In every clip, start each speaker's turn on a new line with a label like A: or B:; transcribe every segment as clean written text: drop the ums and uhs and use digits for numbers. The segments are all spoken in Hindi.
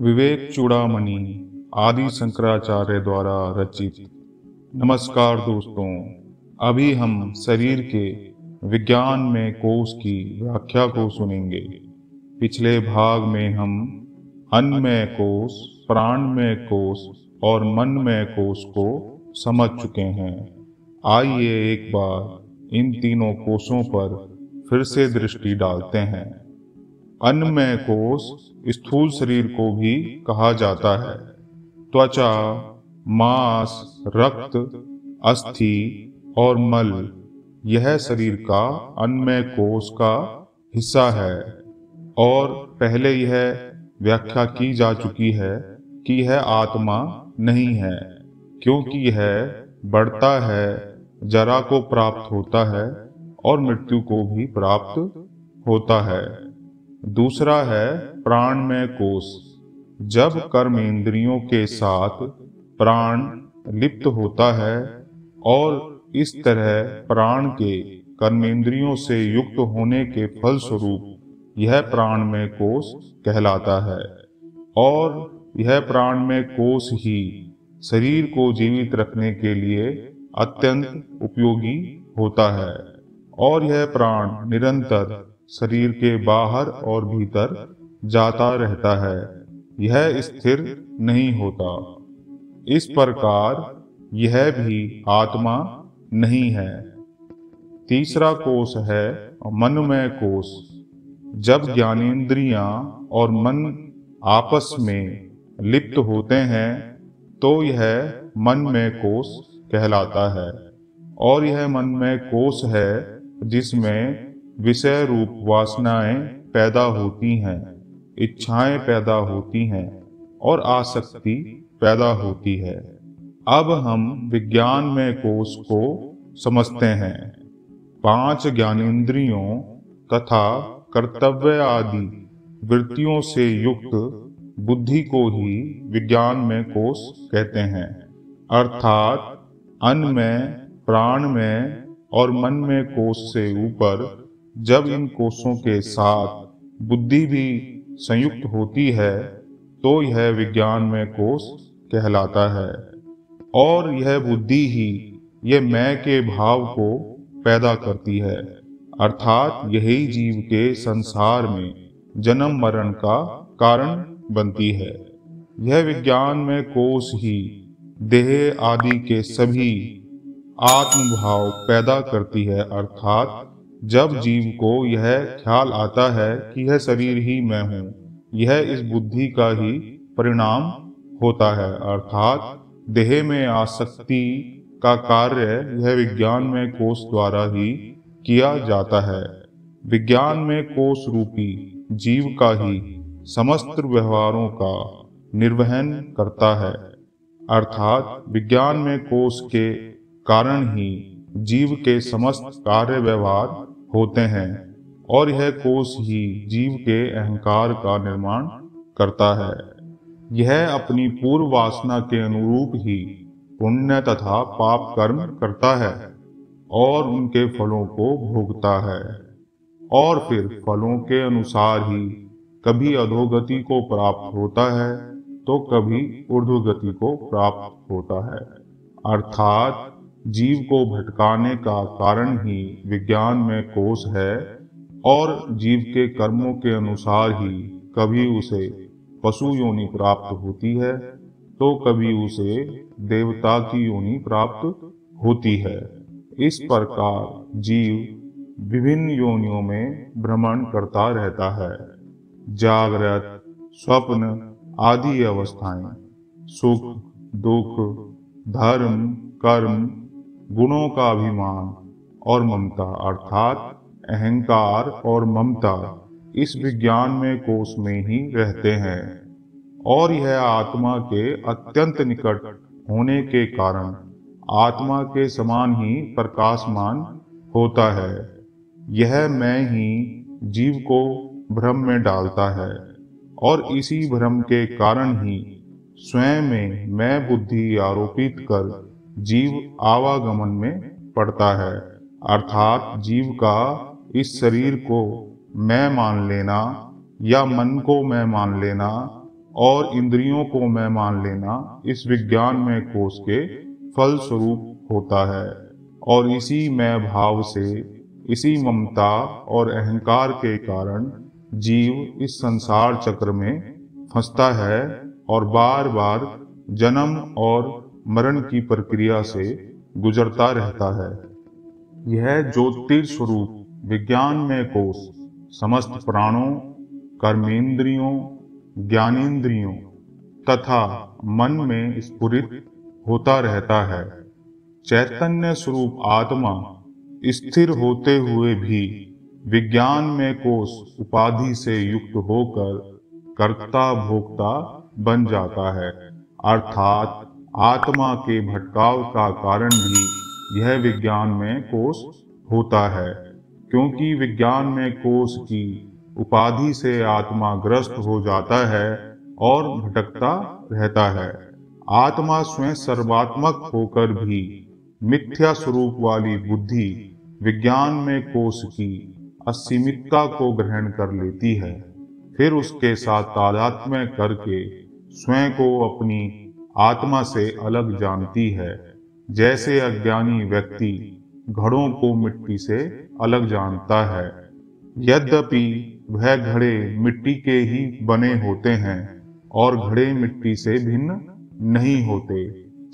A: विवेक चूड़ामणि आदि शंकराचार्य द्वारा रचित। नमस्कार दोस्तों, अभी हम शरीर के विज्ञान में कोश की व्याख्या को सुनेंगे। पिछले भाग में हम अन्नमय कोश, प्राणमय कोश और मनमय कोश को समझ चुके हैं। आइए एक बार इन तीनों कोशों पर फिर से दृष्टि डालते हैं। अन्नमय कोश स्थूल शरीर को भी कहा जाता है। त्वचा, मांस, रक्त, अस्थि और मल यह शरीर का अन्नमय कोश का हिस्सा है। और पहले यह व्याख्या की जा चुकी है कि यह आत्मा नहीं है, क्योंकि यह बढ़ता है, जरा को प्राप्त होता है और मृत्यु को भी प्राप्त होता है। दूसरा है प्राणमय कोश। जब कर्मेंद्रियों के साथ प्राण लिप्त होता है और इस तरह प्राण के कर्मेंद्रियों से युक्त होने के फलस्वरूप यह प्राणमय कोश कहलाता है। और यह प्राणमय कोश ही शरीर को जीवित रखने के लिए अत्यंत उपयोगी होता है। और यह प्राण निरंतर शरीर के बाहर और भीतर जाता रहता है, यह स्थिर नहीं होता। इस प्रकार यह भी आत्मा नहीं है। तीसरा कोश है मनमय कोश। जब ज्ञानेंद्रियां और मन आपस में लिप्त होते हैं तो यह मनमय कोश कहलाता है। और यह मनमय कोश है जिसमें विषय रूप वासनाएं पैदा होती हैं, इच्छाएं पैदा होती हैं और आसक्ति पैदा होती है। अब हम विज्ञानमय कोश को समझते हैं। 5 ज्ञानेंद्रियों तथा कर्तव्य आदि वृत्तियों से युक्त बुद्धि को ही विज्ञानमय कोश कहते हैं। अर्थात अन्नमय, प्राणमय और मनमय कोश से ऊपर जब इन कोशों के साथ बुद्धि भी संयुक्त होती है तो यह विज्ञानमय कोश कहलाता है। और यह बुद्धि ही यह मैं के भाव को पैदा करती है। अर्थात यही जीव के संसार में जन्म मरण का कारण बनती है। यह विज्ञानमय कोश ही देह आदि के सभी आत्मभाव पैदा करती है। अर्थात जब जीव को यह ख्याल आता है कि यह शरीर ही मैं हूँ, यह इस बुद्धि का ही परिणाम होता है। अर्थात देह में आसक्ति का कार्य यह विज्ञानमय कोश द्वारा ही किया जाता है। विज्ञानमय कोश रूपी जीव का ही समस्त व्यवहारों का निर्वहन करता है। अर्थात विज्ञानमय कोश के कारण ही जीव के समस्त कार्य व्यवहार होते हैं। और यह कोश ही जीव के अहंकार का निर्माण करता है। यह अपनी पूर्व वासना के अनुरूप ही पुण्य तथा पाप कर्म करता है और उनके फलों को भोगता है। और फिर फलों के अनुसार ही कभी अधोगति को प्राप्त होता है तो कभी ऊर्ध्वगति को प्राप्त होता है। अर्थात जीव को भटकाने का कारण ही विज्ञानमय कोश है। और जीव के कर्मों के अनुसार ही कभी उसे पशु योनि प्राप्त होती है तो कभी उसे देवता की योनि प्राप्त होती है। इस प्रकार जीव विभिन्न योनियों में भ्रमण करता रहता है। जागृत, स्वप्न आदि अवस्थाएं, सुख, दुख, धर्म, कर्म, गुणों का अभिमान और ममता अर्थात अहंकार और ममता इस विज्ञानमय कोश में ही रहते हैं। और यह आत्मा के अत्यंत निकट होने के कारण आत्मा के समान ही प्रकाशमान होता है। यह मैं ही जीव को भ्रम में डालता है और इसी भ्रम के कारण ही स्वयं में मैं बुद्धि आरोपित कर जीव आवागमन में पड़ता है। अर्थात जीव का इस शरीर को मैं मान लेना या मन को मैं मान लेना और इंद्रियों को मैं मान लेना इस विज्ञानमय कोश के फल स्वरूप होता है। और इसी मैं भाव से, इसी ममता और अहंकार के कारण जीव इस संसार चक्र में फंसता है और बार बार जन्म और मरण की प्रक्रिया से गुजरता रहता है। यह ज्योतिर्स्वरूप विज्ञानमय कोश समस्त प्राणों, कर्मेंद्रियों, ज्ञानेंद्रियों तथा मन में स्फुरित होता रहता है। चैतन्य स्वरूप आत्मा स्थिर होते हुए भी विज्ञान में कोश उपाधि से युक्त होकर कर्ता भोक्ता बन जाता है, अर्थात आत्मा के भटकाव का कारण भी यह विज्ञान में कोश होता है, क्योंकि विज्ञान में कोश की उपाधि से आत्मा ग्रस्त हो जाता है और भटकता रहता है। आत्मा स्वयं सर्वात्मक होकर भी मिथ्या स्वरूप वाली बुद्धि विज्ञान में कोश की असीमितता को ग्रहण कर लेती है, फिर उसके साथ तादात्म्य करके स्वयं को अपनी आत्मा से अलग जानती है, जैसे अज्ञानी व्यक्ति घड़ों को मिट्टी से अलग जानता है। यद्यपि वह घड़े मिट्टी के ही बने होते हैं और घड़े मिट्टी से भिन्न नहीं होते,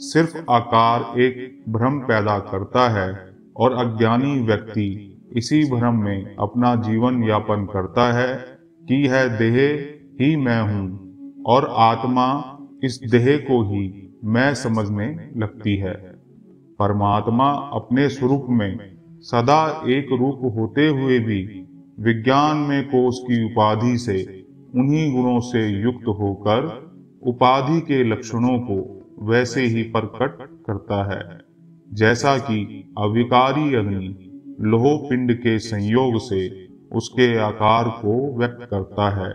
A: सिर्फ आकार एक भ्रम पैदा करता है और अज्ञानी व्यक्ति इसी भ्रम में अपना जीवन यापन करता है कि यह देह ही मैं हूँ और आत्मा इस देह को ही मैं समझने लगती है। परमात्मा अपने स्वरूप में सदा एक रूप होते हुए भी विज्ञान में कोश की उपाधि से उन्हीं गुणों से युक्त होकर उपाधि के लक्षणों को वैसे ही प्रकट करता है, जैसा कि अविकारी अग्नि लोह पिंड के संयोग से उसके आकार को व्यक्त करता है।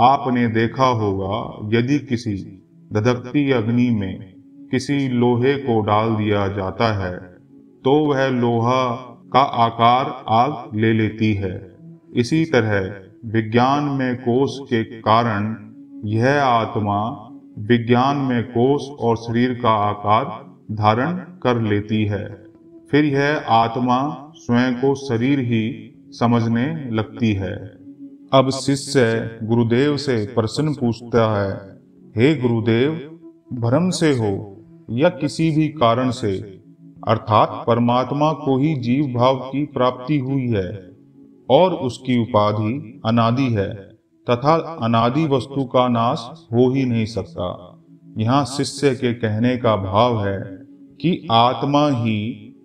A: आपने देखा होगा, यदि किसी धधकती अग्नि में किसी लोहे को डाल दिया जाता है तो वह लोहा का आकार आग ले लेती है। इसी तरह विज्ञान में कोश के कारण यह आत्मा विज्ञान में कोश और शरीर का आकार धारण कर लेती है। फिर यह आत्मा स्वयं को शरीर ही समझने लगती है। अब शिष्य गुरुदेव से प्रश्न पूछता है, हे गुरुदेव, भ्रम से हो या किसी भी कारण से, अर्थात परमात्मा को ही जीव भाव की प्राप्ति हुई है और उसकी उपाधि अनादि है तथा अनादि वस्तु का नाश हो ही नहीं सकता। यहाँ शिष्य के कहने का भाव है कि आत्मा ही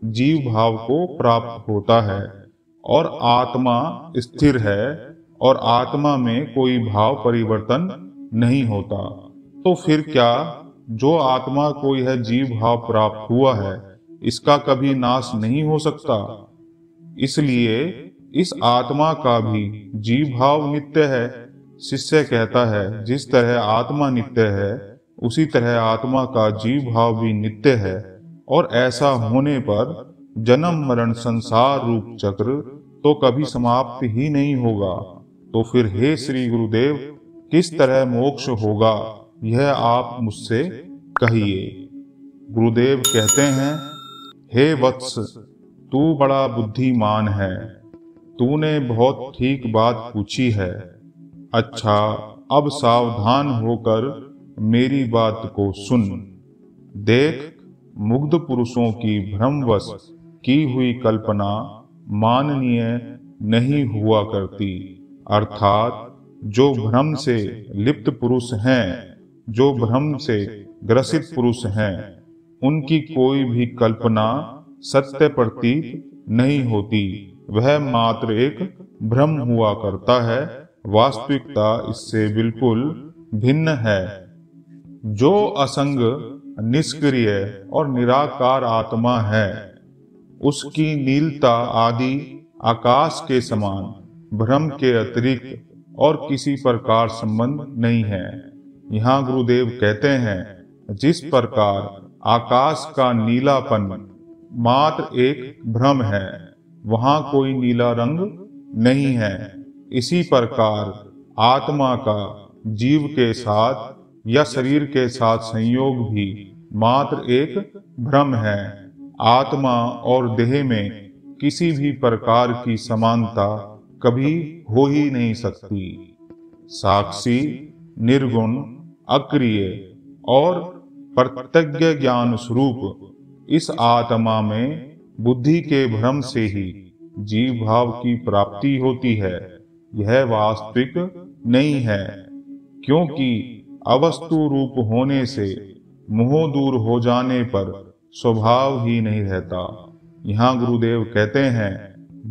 A: जीव भाव को प्राप्त होता है और आत्मा स्थिर है और आत्मा में कोई भाव परिवर्तन नहीं होता। तो फिर क्या जो आत्मा को यह जीव भाव प्राप्त हुआ है, इसका कभी नाश नहीं हो सकता? इसलिए इस आत्मा का भी जीव भाव नित्य है। शिष्य कहता है, जिस तरह आत्मा नित्य है उसी तरह आत्मा का जीव भाव भी नित्य है, और ऐसा होने पर जन्म मरण संसार रूप चक्र तो कभी समाप्त ही नहीं होगा। तो फिर हे श्री गुरुदेव, किस तरह मोक्ष होगा, यह आप मुझसे कहिए। गुरुदेव कहते हैं, हे वत्स, तू बड़ा बुद्धिमान है, तूने बहुत ठीक बात पूछी है। अच्छा, अब सावधान होकर मेरी बात को सुन। देख, मुग्ध पुरुषों की भ्रमवश की हुई कल्पना माननीय नहीं हुआ करती, अर्थात जो भ्रम से लिप्त पुरुष हैं, जो भ्रम से ग्रसित पुरुष हैं, उनकी कोई भी कल्पना सत्य प्रतीत नहीं होती। वह मात्र एक भ्रम हुआ करता है, वास्तविकता इससे बिल्कुल भिन्न है। जो असंग, निष्क्रिय और निराकार आत्मा है, उसकी नीलता आदि आकाश के समान भ्रम के अतिरिक्त और किसी प्रकार संबंध नहीं है। यहाँ गुरुदेव कहते हैं, जिस प्रकार आकाश का नीलापन मात्र एक भ्रम है, वहां कोई नीला रंग नहीं है, इसी प्रकार आत्मा का जीव के साथ या शरीर के साथ संयोग भी मात्र एक भ्रम है। आत्मा और देह में किसी भी प्रकार की समानता कभी हो ही नहीं सकती। साक्षी, निर्गुण, अक्रिय और प्रत्यज्ञ ज्ञान स्वरूप इस आत्मा में बुद्धि के भ्रम से ही जीव भाव की प्राप्ति होती है। यह वास्तविक नहीं है, क्योंकि अवस्तु रूप होने से मोह दूर हो जाने पर स्वभाव ही नहीं रहता। यहाँ गुरुदेव कहते हैं,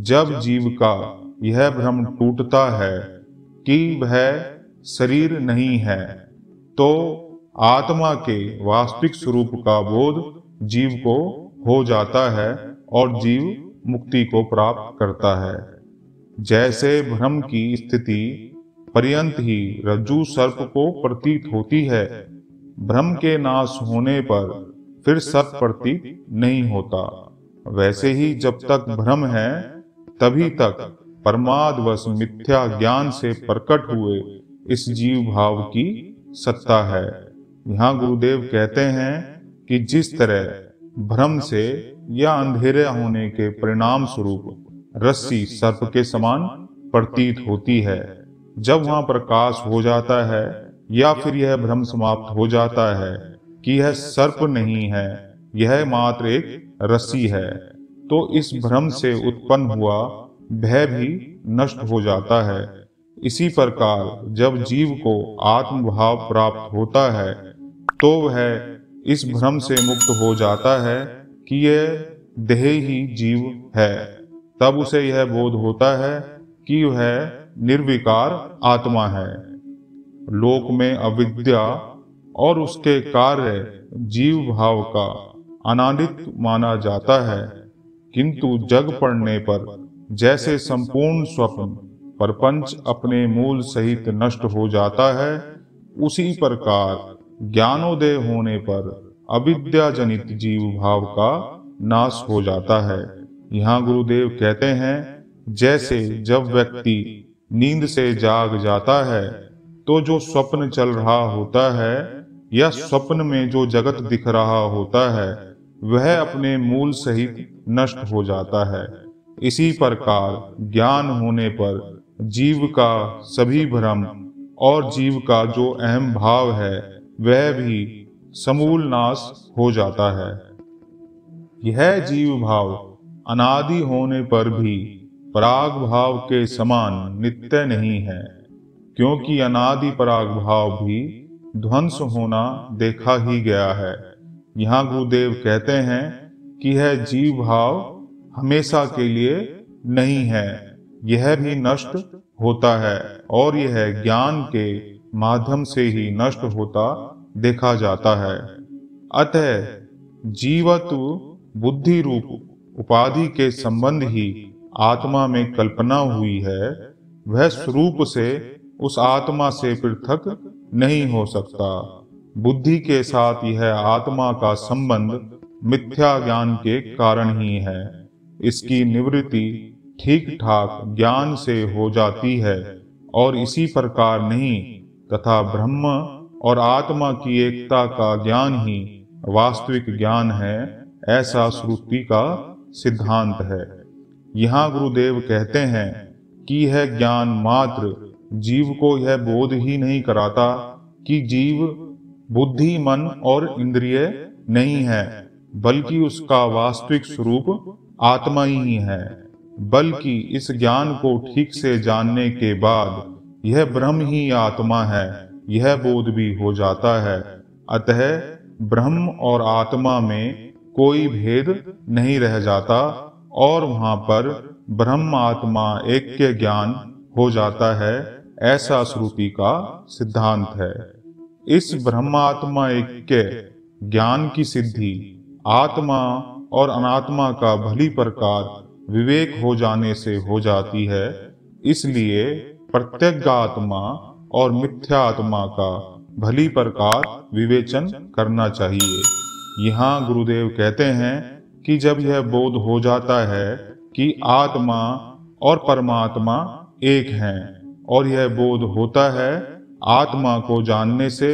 A: जब जीव का यह भ्रम टूटता है कि वह शरीर नहीं है, तो आत्मा के वास्तविक स्वरूप का बोध जीव को हो जाता है और जीव मुक्ति को प्राप्त करता है। जैसे भ्रम की स्थिति पर्यंत ही रज्जु सर्प को प्रतीत होती है, भ्रम के नाश होने पर फिर सर्प प्रतीत नहीं होता, वैसे ही जब तक भ्रम है तभी तक परमादवश मिथ्या ज्ञान से प्रकट हुए इस जीव भाव की सत्ता है। यहाँ गुरुदेव कहते हैं कि जिस तरह भ्रम से या अंधेरे होने के परिणाम स्वरूप रस्सी सर्प के समान प्रतीत होती है, जब वहां प्रकाश हो जाता है या फिर यह भ्रम समाप्त हो जाता है कि यह सर्प नहीं है, यह मात्र एक रस्सी है, तो इस भ्रम से उत्पन्न हुआ भय भी नष्ट हो जाता है। इसी प्रकार जब जीव को आत्मभाव प्राप्त होता है तो वह इस भ्रम से मुक्त हो जाता है कि यह देह ही जीव है। तब उसे यह बोध होता है कि वह निर्विकार आत्मा है। लोक में अविद्या और उसके कार्य जीव भाव का अनादित माना जाता है, किंतु जग पड़ने पर जैसे संपूर्ण स्वप्न प्रपंच अपने मूल सहित नष्ट हो जाता है, उसी प्रकार ज्ञानोदय होने पर अविद्या जनित जीव भाव का नाश हो जाता है। यहाँ गुरुदेव कहते हैं, जैसे जब व्यक्ति नींद से जाग जाता है तो जो स्वप्न चल रहा होता है या स्वप्न में जो जगत दिख रहा होता है वह अपने मूल सहित नष्ट हो जाता है। इसी प्रकार ज्ञान होने पर जीव का सभी भ्रम और जीव का जो अहम भाव है वह भी समूल नाश हो जाता है। यह जीव भाव अनादि होने पर भी पराग भाव के समान नित्य नहीं है, क्योंकि अनादि पराग भाव भी ध्वंस होना देखा ही गया है। यहाँ गुरुदेव कहते हैं कि यह जीव भाव हमेशा के लिए नहीं है, यह भी नष्ट होता है और यह ज्ञान के माध्यम से ही नष्ट होता देखा जाता है। अतः जीवत्व बुद्धि रूप उपाधि के संबंध ही आत्मा में कल्पना हुई है, वह स्वरूप से उस आत्मा से पृथक नहीं हो सकता। बुद्धि के साथ यह आत्मा का संबंध मिथ्या ज्ञान के कारण ही है। इसकी निवृत्ति ठीक ठाक ज्ञान से हो जाती है और इसी प्रकार नहीं तथा ब्रह्म और आत्मा की एकता का ज्ञान ही वास्तविक ज्ञान है, ऐसा श्रुति का सिद्धांत है। यहाँ गुरुदेव कहते हैं कि यह ज्ञान मात्र जीव को यह बोध ही नहीं कराता कि जीव बुद्धि, मन और इंद्रिय नहीं है, बल्कि उसका वास्तविक स्वरूप आत्मा ही है। बल्कि इस ज्ञान को ठीक से जानने के बाद यह ब्रह्म ही आत्मा है, यह बोध भी हो जाता है। अतः ब्रह्म और आत्मा में कोई भेद नहीं रह जाता और वहां पर ब्रह्म आत्मा ऐक्य ज्ञान हो जाता है, ऐसा श्रुति का सिद्धांत है। इस ब्रह्मात्मा ऐक्य ज्ञान की सिद्धि आत्मा और अनात्मा का भली प्रकार विवेक हो जाने से हो जाती है। इसलिए प्रत्यगात्मा और मिथ्यात्मा का भली प्रकार विवेचन करना चाहिए। यहाँ गुरुदेव कहते हैं कि जब यह बोध हो जाता है कि आत्मा और परमात्मा एक हैं और यह बोध होता है आत्मा को जानने से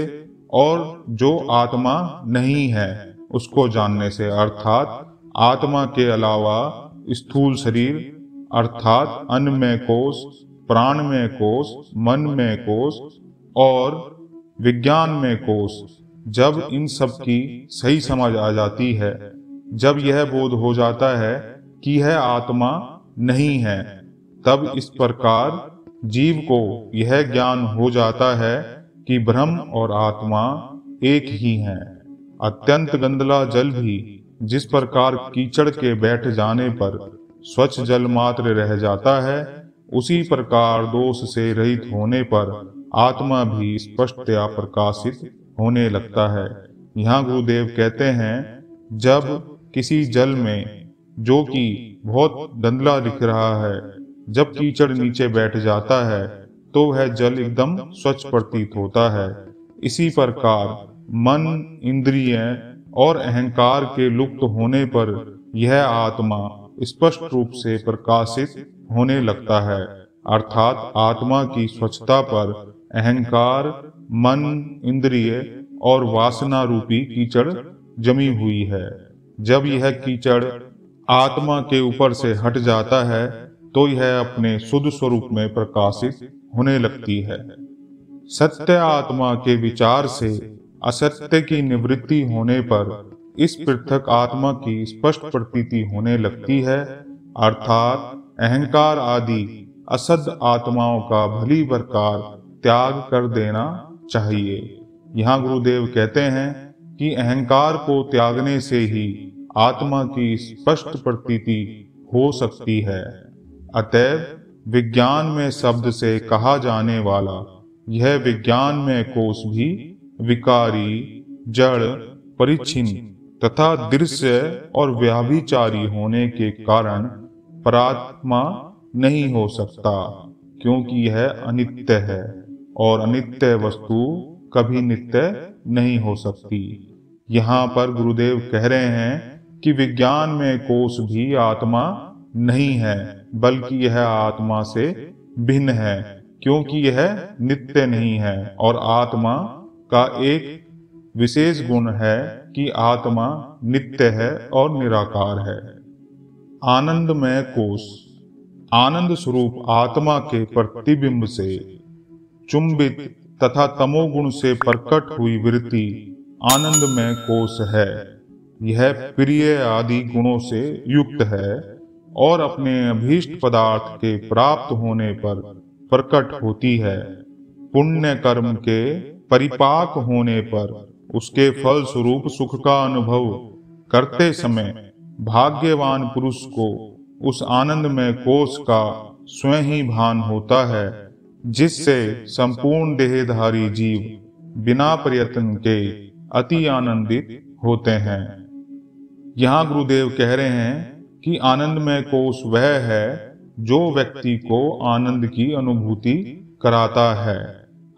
A: और जो आत्मा नहीं है उसको जानने से, अर्थात आत्मा के अलावा स्थूल शरीर अर्थात अन्नमय कोश, प्राणमय कोश, मनमय कोश और विज्ञानमय कोश, जब इन सब की सही समझ आ जाती है, जब यह बोध हो जाता है कि यह आत्मा नहीं है, तब इस प्रकार जीव को यह ज्ञान हो जाता है कि ब्रह्म और आत्मा एक ही हैं। अत्यंत गंदला जल भी जिस प्रकार कीचड़ के बैठ जाने पर स्वच्छ जल मात्र रह जाता है, उसी प्रकार दोष से रहित होने पर आत्मा भी स्पष्टतया प्रकाशित होने लगता है। यहाँ गुरुदेव कहते हैं, जब किसी जल में जो कि बहुत गंदला दिख रहा है, जब कीचड़ नीचे बैठ जाता है तो वह जल एकदम स्वच्छ प्रतीत होता है। इसी प्रकार मन, इंद्रिय और अहंकार के लुप्त होने पर यह आत्मा स्पष्ट रूप से प्रकाशित होने लगता है, अर्थात आत्मा की स्वच्छता पर अहंकार, मन, इंद्रिय और वासना रूपी कीचड़ जमी हुई है। जब यह कीचड़ आत्मा के ऊपर से हट जाता है तो यह अपने शुद्ध स्वरूप में प्रकाशित होने लगती है। सत्य आत्मा के विचार से असत्य की निवृत्ति होने पर इस पृथक आत्मा की स्पष्ट प्रतीति होने लगती है, अर्थात अहंकार आदि असद आत्माओं का भली प्रकार त्याग कर देना चाहिए। यहाँ गुरुदेव कहते हैं कि अहंकार को त्यागने से ही आत्मा की स्पष्ट प्रतीति हो सकती है। अतएव विज्ञान में शब्द से कहा जाने वाला यह विज्ञान में कोश भी विकारी, जड़, परिच्छिन्न तथा दृश्य और व्याभिचारी होने के कारण परात्मा नहीं हो सकता, क्योंकि यह अनित्य है और अनित्य वस्तु कभी नित्य नहीं हो सकती। यहाँ पर गुरुदेव कह रहे हैं कि विज्ञान में कोश भी आत्मा नहीं है, बल्कि यह आत्मा से भिन्न है, क्योंकि यह नित्य नहीं है। और आत्मा का एक विशेष गुण है कि आत्मा नित्य है और निराकार है। आनंदमय कोश, आनंद स्वरूप आत्मा के प्रतिबिंब से चुंबित तथा तमोगुण से प्रकट हुई वृत्ति आनंदमय कोश है। यह प्रिय आदि गुणों से युक्त है और अपने अभीष्ट पदार्थ के प्राप्त होने पर प्रकट होती है। पुण्य कर्म के परिपाक होने पर उसके फल स्वरूप सुख का अनुभव करते समय भाग्यवान पुरुष को उस आनंदमय कोश का स्वयं ही भान होता है, जिससे संपूर्ण देहधारी जीव बिना प्रयत्न के अति आनंदित होते हैं। यहाँ गुरुदेव कह रहे हैं कि आनंदमय कोश वह है जो व्यक्ति को आनंद की अनुभूति कराता है।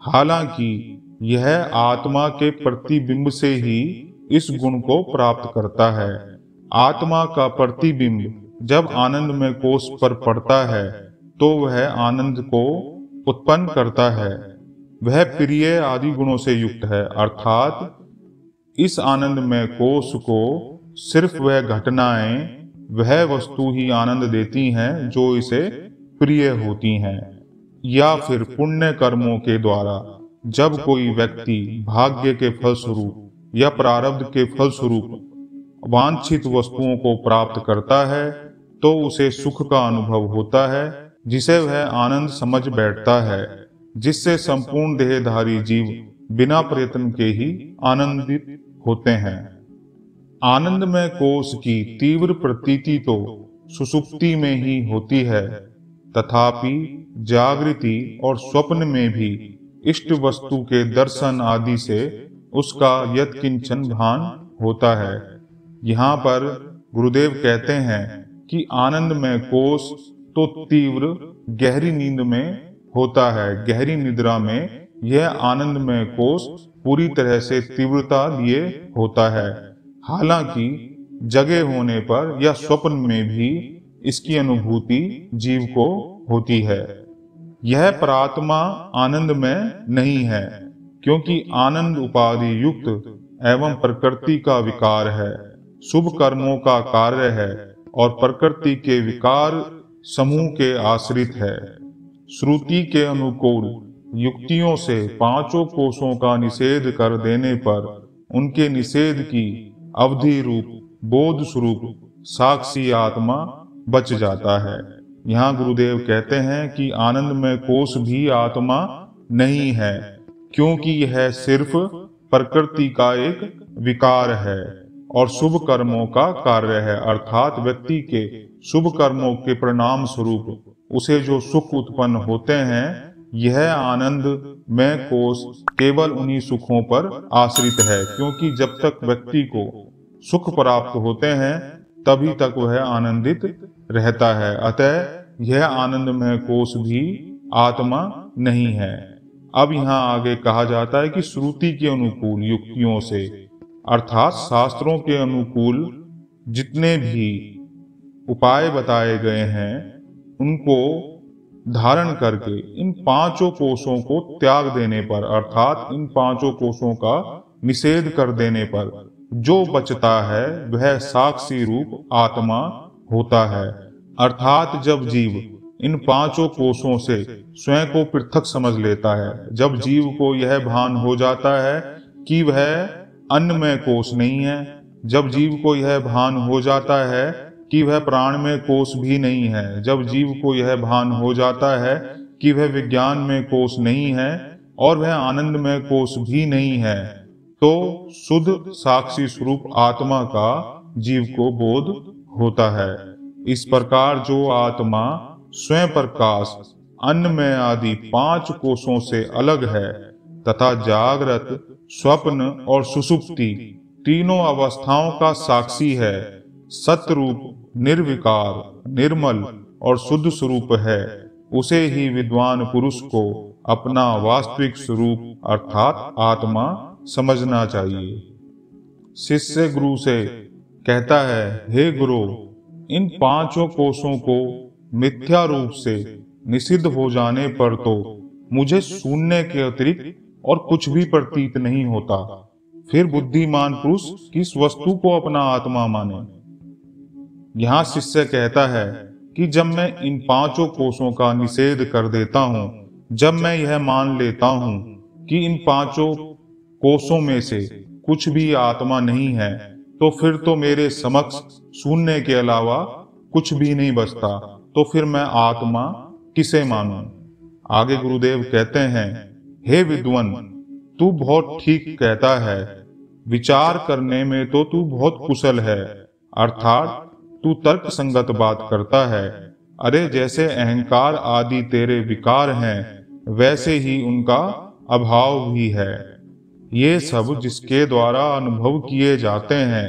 A: हालांकि यह आत्मा के प्रतिबिंब से ही इस गुण को प्राप्त करता है। आत्मा का प्रतिबिंब जब आनंदमय कोश पर पड़ता है तो वह आनंद को उत्पन्न करता है। वह प्रिय आदि गुणों से युक्त है, अर्थात इस आनंदमय कोश को सिर्फ वह घटनाएं, वह वस्तु ही आनंद देती हैं जो इसे प्रिय होती हैं। या फिर पुण्य कर्मों के द्वारा जब कोई व्यक्ति भाग्य के फलस्वरूप या प्रारब्ध के फलस्वरूप वांछित वस्तुओं को प्राप्त करता है तो उसे सुख का अनुभव होता है, जिसे वह आनंद समझ बैठता है, जिससे संपूर्ण देहधारी जीव बिना प्रयत्न के ही आनंदित होते हैं। आनंदमय कोश की तीव्र प्रतीति तो सुषुप्ति में ही होती है, तथापि जागृति और स्वप्न में भी इष्ट वस्तु के दर्शन आदि से उसका यत्किंचन भान होता है। यहाँ पर गुरुदेव कहते हैं कि आनंदमय कोश तो तीव्र गहरी नींद में होता है। गहरी निद्रा में यह आनंदमय कोश पूरी तरह से तीव्रता लिए होता है। हालांकि जगे होने पर या स्वप्न में भी इसकी अनुभूति जीव को होती है। यह परात्मा आनंद में नहीं है, क्योंकि आनंद उपाधि युक्त एवं प्रकृति का विकार है, शुभ कर्मों का कार्य है और प्रकृति के विकार समूह के आश्रित है। श्रुति के अनुकूल युक्तियों से पांचों कोशों का निषेध कर देने पर उनके निषेध की अवधि रूप बोध स्वरूप साक्षी आत्मा बच जाता है। यहाँ गुरुदेव कहते हैं कि आनंदमय कोश भी आत्मा नहीं है, क्योंकि यह सिर्फ प्रकृति का एक विकार है और शुभ कर्मों का कार्य है, अर्थात व्यक्ति के शुभ कर्मों के परिणाम स्वरूप उसे जो सुख उत्पन्न होते हैं, यह आनंद में कोश केवल उन्हीं सुखों पर आश्रित है, क्योंकि जब तक व्यक्ति को सुख प्राप्त होते हैं तभी तक वह आनंदित रहता है। अतः यह आनंदमय कोश भी आत्मा नहीं है। अब यहाँ आगे कहा जाता है कि श्रुति के अनुकूल युक्तियों से, अर्थात शास्त्रों के अनुकूल जितने भी उपाय बताए गए हैं, उनको धारण करके इन पांचों कोशों को त्याग देने पर, अर्थात इन पांचों कोशों का निषेध कर देने पर जो बचता है वह साक्षी रूप आत्मा होता है। अर्थात जब जीव इन पांचों कोशों से स्वयं को पृथक समझ लेता है, जब जीव को यह भान हो जाता है कि वह अन्नमय कोश नहीं है, जब जीव को यह भान हो जाता है कि वह प्राणमय कोश भी नहीं है, जब जीव को यह भान हो जाता है कि वह विज्ञान में कोश नहीं है और वह आनंदमय कोश भी नहीं है, तो शुद्ध साक्षी स्वरूप आत्मा का जीव को बोध होता है। इस प्रकार जो आत्मा स्वयं प्रकाश अन्नमय आदि पांच कोशों से अलग है तथा जागृत, स्वप्न और सुषुप्ति तीनों अवस्थाओं का साक्षी है, सतरूप, निर्विकार, निर्मल और शुद्ध स्वरूप है, उसे ही विद्वान पुरुष को अपना वास्तविक स्वरूप अर्थात आत्मा समझना चाहिए। शिष्य गुरु से कहता है, हे गुरु, इन पांचों कोशों को मिथ्या रूप से निषिद्ध हो जाने पर तो मुझे शून्य के अतिरिक्त और कुछ भी प्रतीत नहीं होता। फिर बुद्धिमान पुरुष किस वस्तु को अपना आत्मा माने? यहाँ शिष्य कहता है कि जब मैं इन पांचों कोशों का निषेध कर देता हूँ, जब मैं यह मान लेता हूँ कि इन पांचों कोशों में से कुछ भी आत्मा नहीं है, तो फिर तो मेरे समक्ष शून्य के अलावा कुछ भी नहीं बचता, तो फिर मैं आत्मा किसे मानूं? आगे गुरुदेव कहते हैं, हे विद्वान, तू बहुत ठीक कहता है, विचार करने में तो तू बहुत कुशल है, अर्थात तू तर्क संगत बात करता है। अरे जैसे अहंकार आदि तेरे विकार हैं, वैसे ही उनका अभाव भी है। ये सब जिसके द्वारा अनुभव किए जाते हैं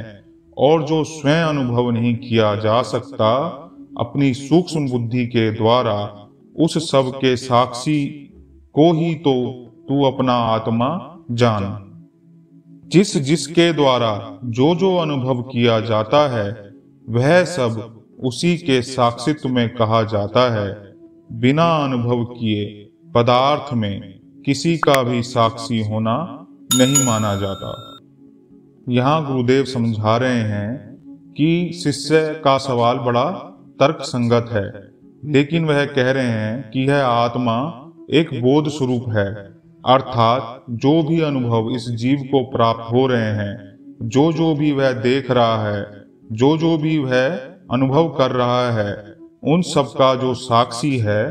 A: और जो स्वयं अनुभव नहीं किया जा सकता, अपनी सूक्ष्म बुद्धि के द्वारा उस सब के साक्षी को ही तो तू अपना आत्मा जान। जिसके द्वारा जो जो अनुभव किया जाता है वह सब उसी के साक्षित्व में कहा जाता है। बिना अनुभव किए पदार्थ में किसी का भी साक्षी होना नहीं माना जाता। यहाँ गुरुदेव समझा रहे हैं कि शिष्य का सवाल बड़ा तर्क संगत है, लेकिन वह कह रहे हैं कि यह आत्मा एक बोध स्वरूप है, अर्थात जो भी अनुभव इस जीव को प्राप्त हो रहे हैं, जो जो भी वह देख रहा है, जो जो भी वह अनुभव कर रहा है, उन सब का जो साक्षी है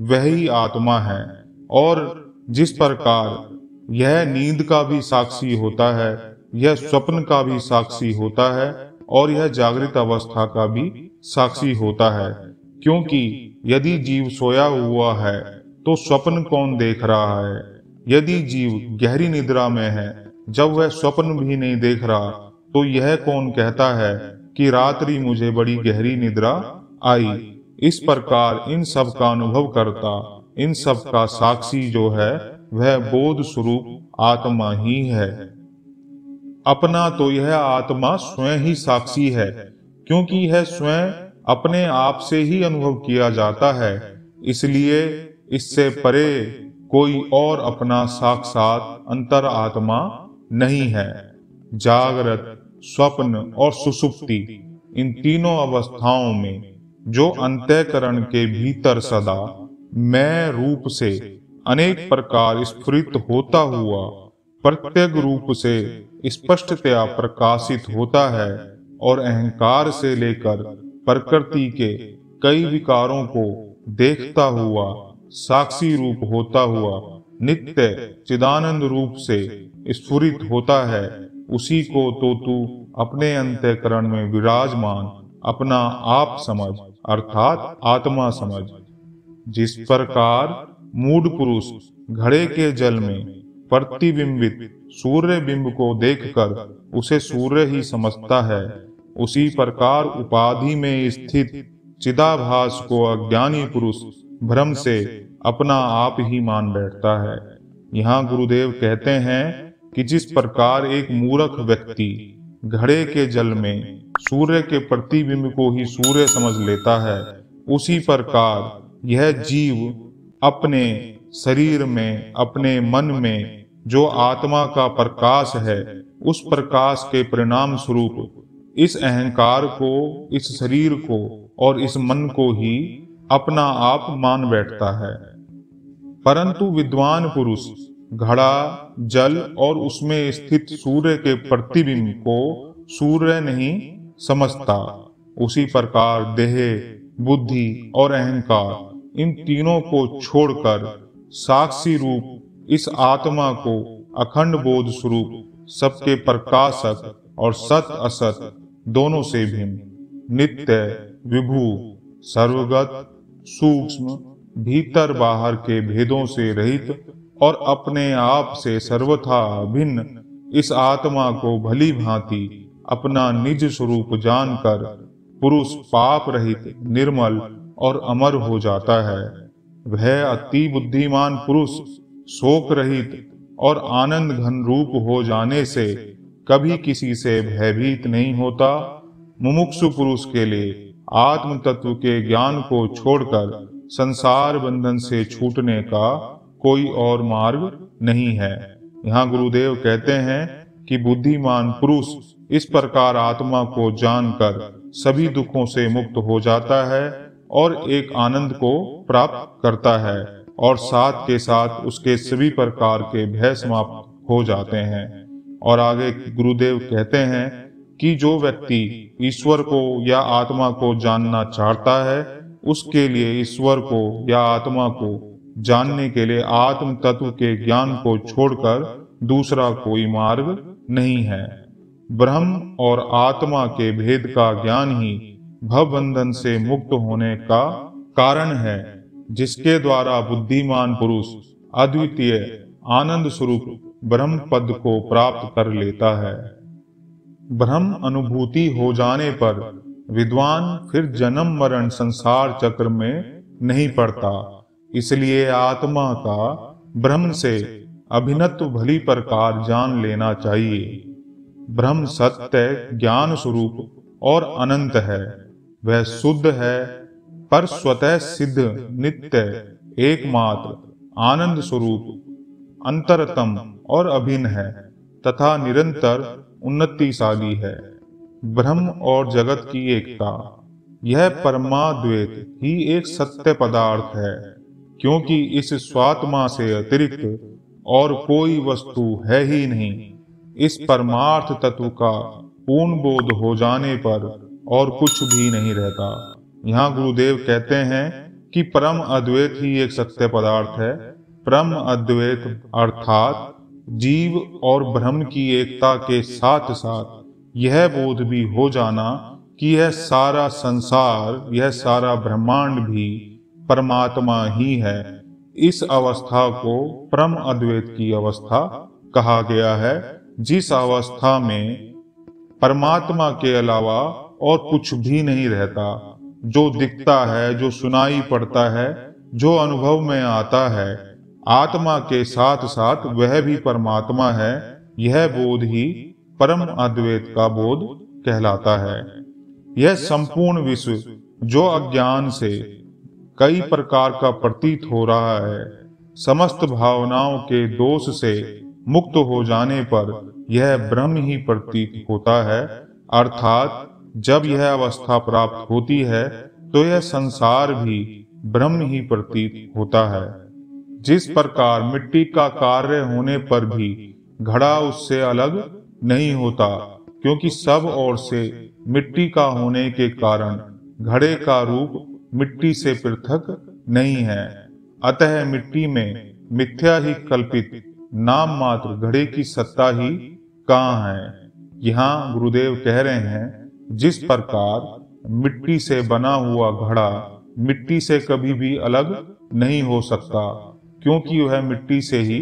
A: वही आत्मा है। और जिस प्रकार यह नींद का भी साक्षी होता है, यह स्वप्न का भी साक्षी होता है और यह जागृत अवस्था का भी साक्षी होता है, क्योंकि यदि जीव सोया हुआ है तो स्वप्न कौन देख रहा है? यदि जीव गहरी निद्रा में है, जब वह स्वप्न भी नहीं देख रहा, तो यह कौन कहता है कि रात्रि मुझे बड़ी गहरी निद्रा आई? इस प्रकार इन सब का अनुभव करता, इन सब का साक्षी जो है वह बोध स्वरूप आत्मा ही है। अपना तो यह आत्मा स्वयं ही साक्षी है, क्योंकि यह स्वयं अपने आप से ही अनुभव किया जाता है, इसलिए इससे परे कोई और अपना साक्षात अंतर आत्मा नहीं है। जागृत, स्वप्न और सुषुप्ति, इन तीनों अवस्थाओं में जो अंतःकरण के भीतर सदा मैं रूप से अनेक प्रकार स्फुरित होता हुआ प्रत्येक रूप से स्पष्टतया प्रकाशित होता है और अहंकार से लेकर प्रकृति के कई विकारों को देखता हुआ साक्षी रूप होता हुआ नित्य चिदानंद रूप से स्फुरित होता है, उसी को तो तू अपने अंतःकरण में विराजमान अपना आप समझ अर्थात आत्मा समझ। जिस प्रकार मूढ़ पुरुष घड़े के जल में प्रतिबिंबित सूर्य बिंब को देखकर उसे सूर्य ही समझता है, उसी प्रकार उपाधि में स्थित चिदाभास को अज्ञानी पुरुष भ्रम से अपना आप ही मान बैठता है। यहाँ गुरुदेव कहते हैं कि जिस प्रकार एक मूर्ख व्यक्ति घड़े के जल में सूर्य के प्रतिबिंब को ही सूर्य समझ लेता है, उसी प्रकार यह जीव अपने शरीर में, अपने मन में जो आत्मा का प्रकाश है, उस प्रकाश के परिणाम स्वरूप इस अहंकार को, इस शरीर को और इस मन को ही अपना आप मान बैठता है। परंतु विद्वान पुरुष घड़ा, जल और उसमें स्थित सूर्य के प्रतिबिंब को सूर्य नहीं समझता। उसी प्रकार देह, बुद्धि और अहंकार, इन तीनों को छोड़कर साक्षी रूप इस आत्मा को अखंड बोध स्वरूप, सबके प्रकाशक और सत असत दोनों से भिन्न, नित्य, विभू, सर्वगत, सूक्ष्म, भीतर बाहर के भेदों से रहित और अपने आप से सर्वथा भिन्न इस आत्मा को भली भांति अपना निज स्वरूप जानकर पुरुष पाप रहित, निर्मल और अमर हो जाता है। वह अति बुद्धिमान पुरुष शोक रहित और आनंद घन रूप हो जाने से कभी किसी से भयभीत नहीं होता। मुमुक्षु पुरुष के लिए आत्म तत्व के ज्ञान को छोड़कर संसार बंधन से छूटने का कोई और मार्ग नहीं है। यहाँ गुरुदेव कहते हैं कि बुद्धिमान पुरुष इस प्रकार आत्मा को जानकर सभी दुखों से मुक्त हो जाता है और एक आनंद को प्राप्त करता है और साथ के साथ उसके सभी प्रकार के भय समाप्त हो जाते हैं। और आगे गुरुदेव कहते हैं कि जो व्यक्ति ईश्वर को या आत्मा को जानना चाहता है, उसके लिए ईश्वर को या आत्मा को जानने के लिए आत्म तत्व के ज्ञान को छोड़कर दूसरा कोई मार्ग नहीं है। ब्रह्म और आत्मा के भेद का ज्ञान ही भवबंधन से मुक्त होने का कारण है, जिसके द्वारा बुद्धिमान पुरुष अद्वितीय आनंद स्वरूप ब्रह्म पद को प्राप्त कर लेता है। ब्रह्म अनुभूति हो जाने पर विद्वान फिर जन्म मरण संसार चक्र में नहीं पड़ता। इसलिए आत्मा का ब्रह्म से अभिन्नत्व भली प्रकार जान लेना चाहिए। ब्रह्म सत्य, ज्ञान स्वरूप और अनंत है। वह शुद्ध है, पर स्वतः सिद्ध, नित्य, एकमात्र, आनंद स्वरूप, अंतरतम और अभिन्न है तथा निरंतर उन्नतिशाली है। ब्रह्म और जगत की एकता, यह परमाद्वैत ही एक सत्य पदार्थ है, क्योंकि इस स्वात्मा से अतिरिक्त और कोई वस्तु है ही नहीं। इस परमार्थ तत्व का पूर्ण बोध हो जाने पर और कुछ भी नहीं रहता। यहाँ गुरुदेव कहते हैं कि परम अद्वैत ही एक सत्य पदार्थ है। परम अद्वैत अर्थात जीव और ब्रह्म की एकता के साथ साथ यह बोध भी हो जाना कि यह सारा संसार, यह सारा ब्रह्मांड भी परमात्मा ही है। इस अवस्था को परम अद्वैत की अवस्था कहा गया है, जिस अवस्था में परमात्मा के अलावा और कुछ भी नहीं रहता। जो दिखता है, जो सुनाई पड़ता है, जो अनुभव में आता है, आत्मा के साथ साथ वह भी परमात्मा है। यह बोध ही परम अद्वैत का बोध कहलाता है। यह संपूर्ण विश्व जो अज्ञान से कई प्रकार का प्रतीत हो रहा है। समस्त भावनाओं के दोष से मुक्त हो जाने पर यह ब्रह्म ही प्रतीत होता है, अर्थात जब यह अवस्था प्राप्त होती है तो यह संसार भी ब्रह्म ही प्रतीत होता है। जिस प्रकार मिट्टी का कार्य होने पर भी घड़ा उससे अलग नहीं होता, क्योंकि सब ओर से मिट्टी का होने के कारण घड़े का रूप मिट्टी से पृथक नहीं है। अतः मिट्टी में मिथ्या ही कल्पित नाम मात्र घड़े की सत्ता ही कहाँ है। यहाँ गुरुदेव कह रहे हैं, जिस प्रकार मिट्टी से बना हुआ घड़ा मिट्टी से कभी भी अलग नहीं हो सकता, क्योंकि वह मिट्टी से ही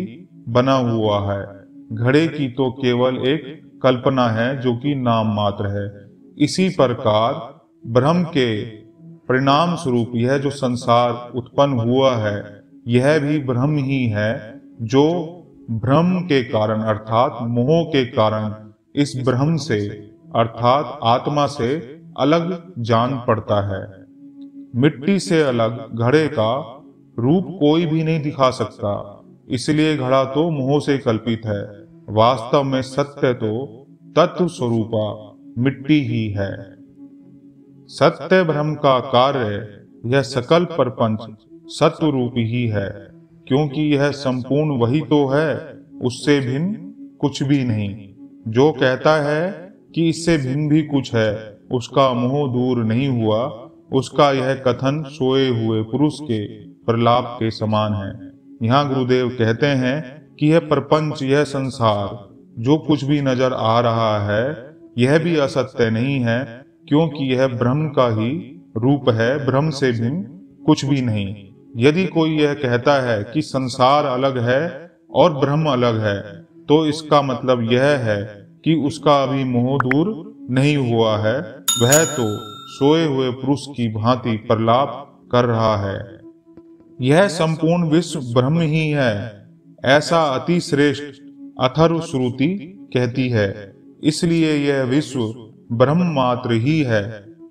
A: बना हुआ है। घड़े की तो केवल एक कल्पना है जो कि नाम मात्र है। इसी प्रकार ब्रह्म के परिणाम स्वरूप यह जो संसार उत्पन्न हुआ है, यह भी ब्रह्म ही है, जो भ्रम के कारण अर्थात मोह के कारण इस ब्रह्म से अर्थात आत्मा से अलग जान पड़ता है। मिट्टी से अलग घड़े का रूप कोई भी नहीं दिखा सकता, इसलिए घड़ा तो मोह से कल्पित है। वास्तव में सत्य तो तत्व स्वरूपा मिट्टी ही है। सत्य ब्रह्म का कार्य यह सकल प्रपंच सत्व रूप ही है, क्योंकि यह संपूर्ण वही तो है, उससे भिन्न कुछ भी नहीं। जो कहता है कि इससे भिन्न भी कुछ है, उसका मोह दूर नहीं हुआ। उसका यह कथन सोए हुए पुरुष के प्रलाप के समान है। यहाँ गुरुदेव कहते हैं कि यह प्रपंच, यह संसार जो कुछ भी नजर आ रहा है, यह भी असत्य नहीं है, क्योंकि यह ब्रह्म का ही रूप है, ब्रह्म से भिन्न कुछ भी नहीं। यदि कोई यह कहता है कि संसार अलग है और ब्रह्म अलग है, तो इसका मतलब यह है कि उसका अभी मोह दूर नहीं हुआ है, वह तो सोए हुए पुरुष की भांति प्रलाप कर रहा है। यह संपूर्ण विश्व ब्रह्म ही है, ऐसा अति श्रेष्ठ अथर्व श्रुति कहती है। इसलिए यह विश्व ब्रह्म मात्र ही है,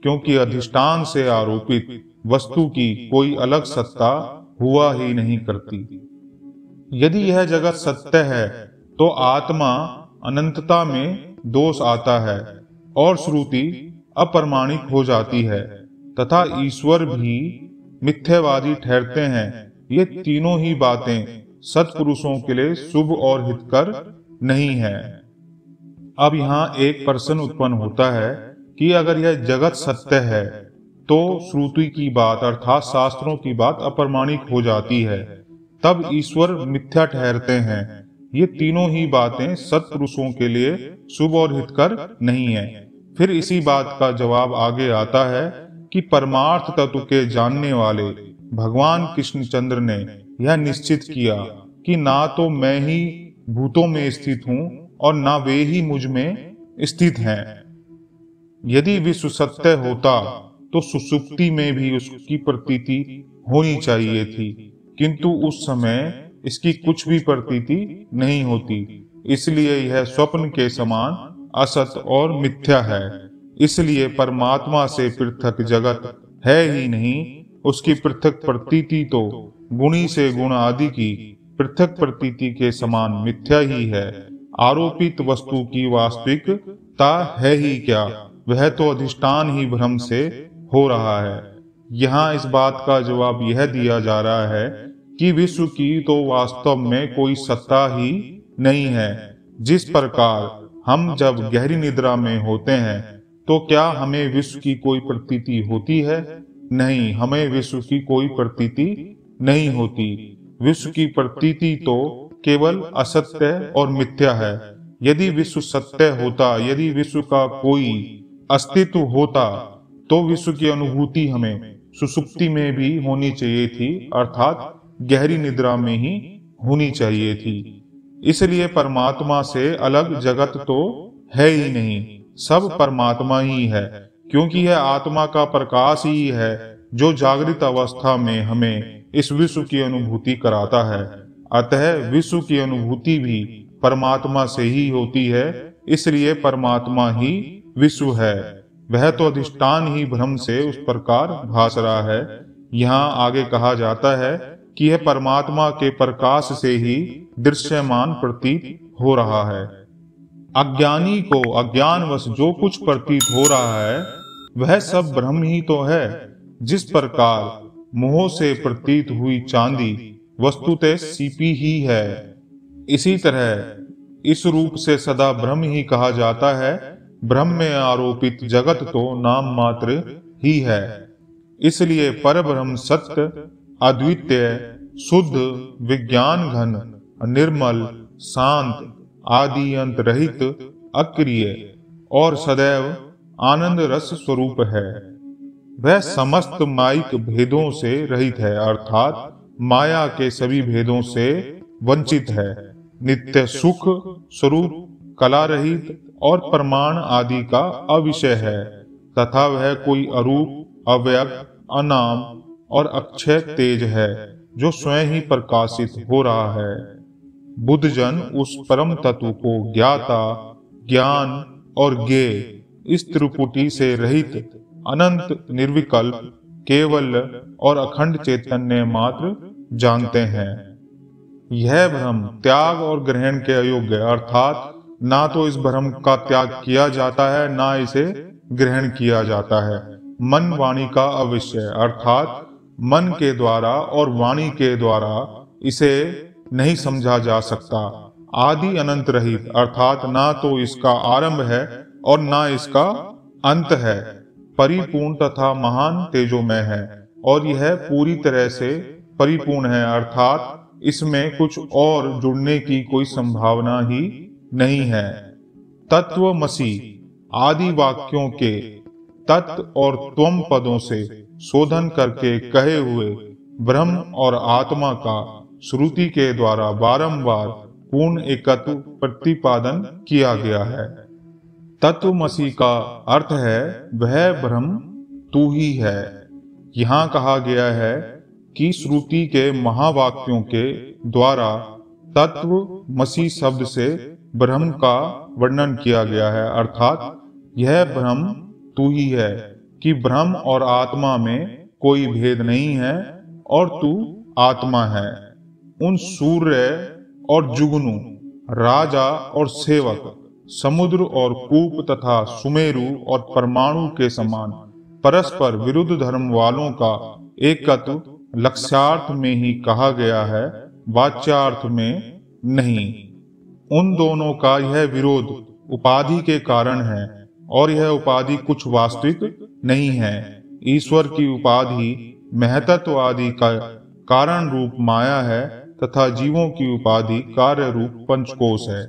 A: क्योंकि अधिष्ठान से आरोपित वस्तु की कोई अलग सत्ता हुआ ही नहीं करती। यदि यह जगत सत्य है तो आत्मा अनंतता में दोष आता है और श्रुति अप्रमाणिक हो जाती है, तथा ईश्वर भी मिथ्यावादी ठहरते हैं। ये तीनों ही बातें सत्पुरुषों के लिए शुभ और हितकर नहीं है। अब यहाँ एक प्रश्न उत्पन्न होता है कि अगर यह जगत सत्य है तो श्रुति की बात अर्थात शास्त्रों की बात अप्रमाणिक हो जाती है, तब ईश्वर मिथ्या ठहरते हैं। ये तीनों ही बातें सत्पुरुषों के लिए शुभ और हितकर नहीं है। फिर इसी बात का जवाब आगे आता है कि परमार्थ तत्व के जानने वाले भगवान कृष्णचंद्र ने यह निश्चित किया कि ना तो मैं ही भूतों में स्थित हूं और ना वे ही मुझ में स्थित हैं। यदि विश्व सत्य होता तो सुषुप्ति में भी उसकी प्रतीति होनी चाहिए थी, किंतु उस समय इसकी कुछ भी प्रतीति नहीं होती। इसलिए यह स्वप्न के समान असत और मिथ्या है। इसलिए परमात्मा से पृथक जगत है ही नहीं। उसकी पृथक प्रतीति तो गुणी से गुण आदि की पृथक प्रतीति के समान मिथ्या ही है। आरोपित वस्तु की वास्तविकता है ही क्या, वह तो अधिष्ठान ही भ्रम से हो रहा है। यहाँ इस बात का जवाब यह दिया जा रहा है कि विश्व की तो वास्तव में कोई सत्ता ही नहीं है। जिस प्रकार हम जब गहरी निद्रा में होते हैं तो क्या हमें विश्व की कोई प्रतीति होती है? नहीं, हमें विश्व की कोई प्रतीति नहीं होती। विश्व की प्रतीति तो केवल असत्य और मिथ्या है। यदि विश्व सत्य होता, यदि विश्व का कोई अस्तित्व होता, तो विश्व की अनुभूति हमें सुषुप्ति में भी होनी चाहिए थी, अर्थात गहरी निद्रा में ही होनी चाहिए थी। इसलिए परमात्मा से अलग जगत तो है ही नहीं, सब परमात्मा ही है, क्योंकि यह आत्मा का प्रकाश ही है जो जागृत अवस्था में हमें इस विश्व की अनुभूति कराता है। अतः विश्व की अनुभूति भी परमात्मा से ही होती है। इसलिए परमात्मा ही विश्व है। वह तो अधिष्ठान ही भ्रम से उस प्रकार भास रहा है यहाँ आगे कहा जाता है कि यह परमात्मा के प्रकाश से ही दृश्यमान प्रतीत हो रहा है। अज्ञानी को अज्ञानवश जो कुछ प्रतीत हो रहा है वह सब ब्रह्म ही तो है। जिस प्रकार मोह से प्रतीत हुई चांदी वस्तुतः सीपी ही है, इसी तरह इस रूप से सदा ब्रह्म ही कहा जाता है। ब्रह्म में आरोपित जगत तो नाम मात्र ही है। इसलिए परब्रह्म सत्य, अद्वितीय, शुद्ध, विज्ञान घन, निर्मल, शांत, आदि अंत रहित, अक्रिय और सदैव आनंद रस स्वरूप है। वह समस्त मायिक भेदों से रहित है, अर्थात माया के सभी भेदों से वंचित है। नित्य सुख स्वरूप, कला रहित और प्रमाण आदि का अविषय है, तथा वह कोई अरूप, अव्यक्त, अनाम और अक्षय तेज है जो स्वयं ही प्रकाशित हो रहा है। बुद्ध जन उस परम तत्व को ज्ञाता, ज्ञान और ज्ञेय इस त्रिपुटी से रहित अनंत, निर्विकल्प, केवल और अखंड चैतन्य मात्र जानते हैं। यह भ्रम त्याग और ग्रहण के अयोग्य, अर्थात ना तो इस भ्रम का त्याग किया जाता है ना इसे ग्रहण किया जाता है। मन वाणी का अविषय, अर्थात मन के द्वारा और वाणी के द्वारा इसे नहीं समझा जा सकता। आदि अनंत रहित, अर्थात ना तो इसका आरंभ है और ना इसका अंत है। परिपूर्ण तथा महान तेजोमय है और यह पूरी तरह से परिपूर्ण है, अर्थात इसमें कुछ और जुड़ने की कोई संभावना ही नहीं है। तत्वमसि आदि वाक्यों के तत् और त्वम पदों से शोधन करके कहे हुए ब्रह्म और आत्मा का श्रुति के द्वारा बारंबार पूर्ण एकत्व प्रतिपादन किया गया है। तत्वमसि का अर्थ है वह ब्रह्म तू ही है। यहाँ कहा गया है कि श्रुति के महावाक्यों के द्वारा तत्वमसि शब्द से ब्रह्म का वर्णन किया गया है, अर्थात यह ब्रह्म तू ही है कि ब्रह्म और आत्मा में कोई भेद नहीं है और तू आत्मा है। उन सूर्य और जुगनू, राजा और सेवक, समुद्र और कूप तथा सुमेरु और परमाणु के समान परस्पर विरुद्ध धर्म वालों का एकत्व लक्ष्यार्थ में ही कहा गया है, वाच्यार्थ में नहीं। उन दोनों का यह विरोध उपाधि के कारण है और यह उपाधि कुछ वास्तविक नहीं है। ईश्वर की उपाधि महतत्व आदि का कारण रूप माया है तथा जीवों की उपाधि कार्य रूप पंचकोश है।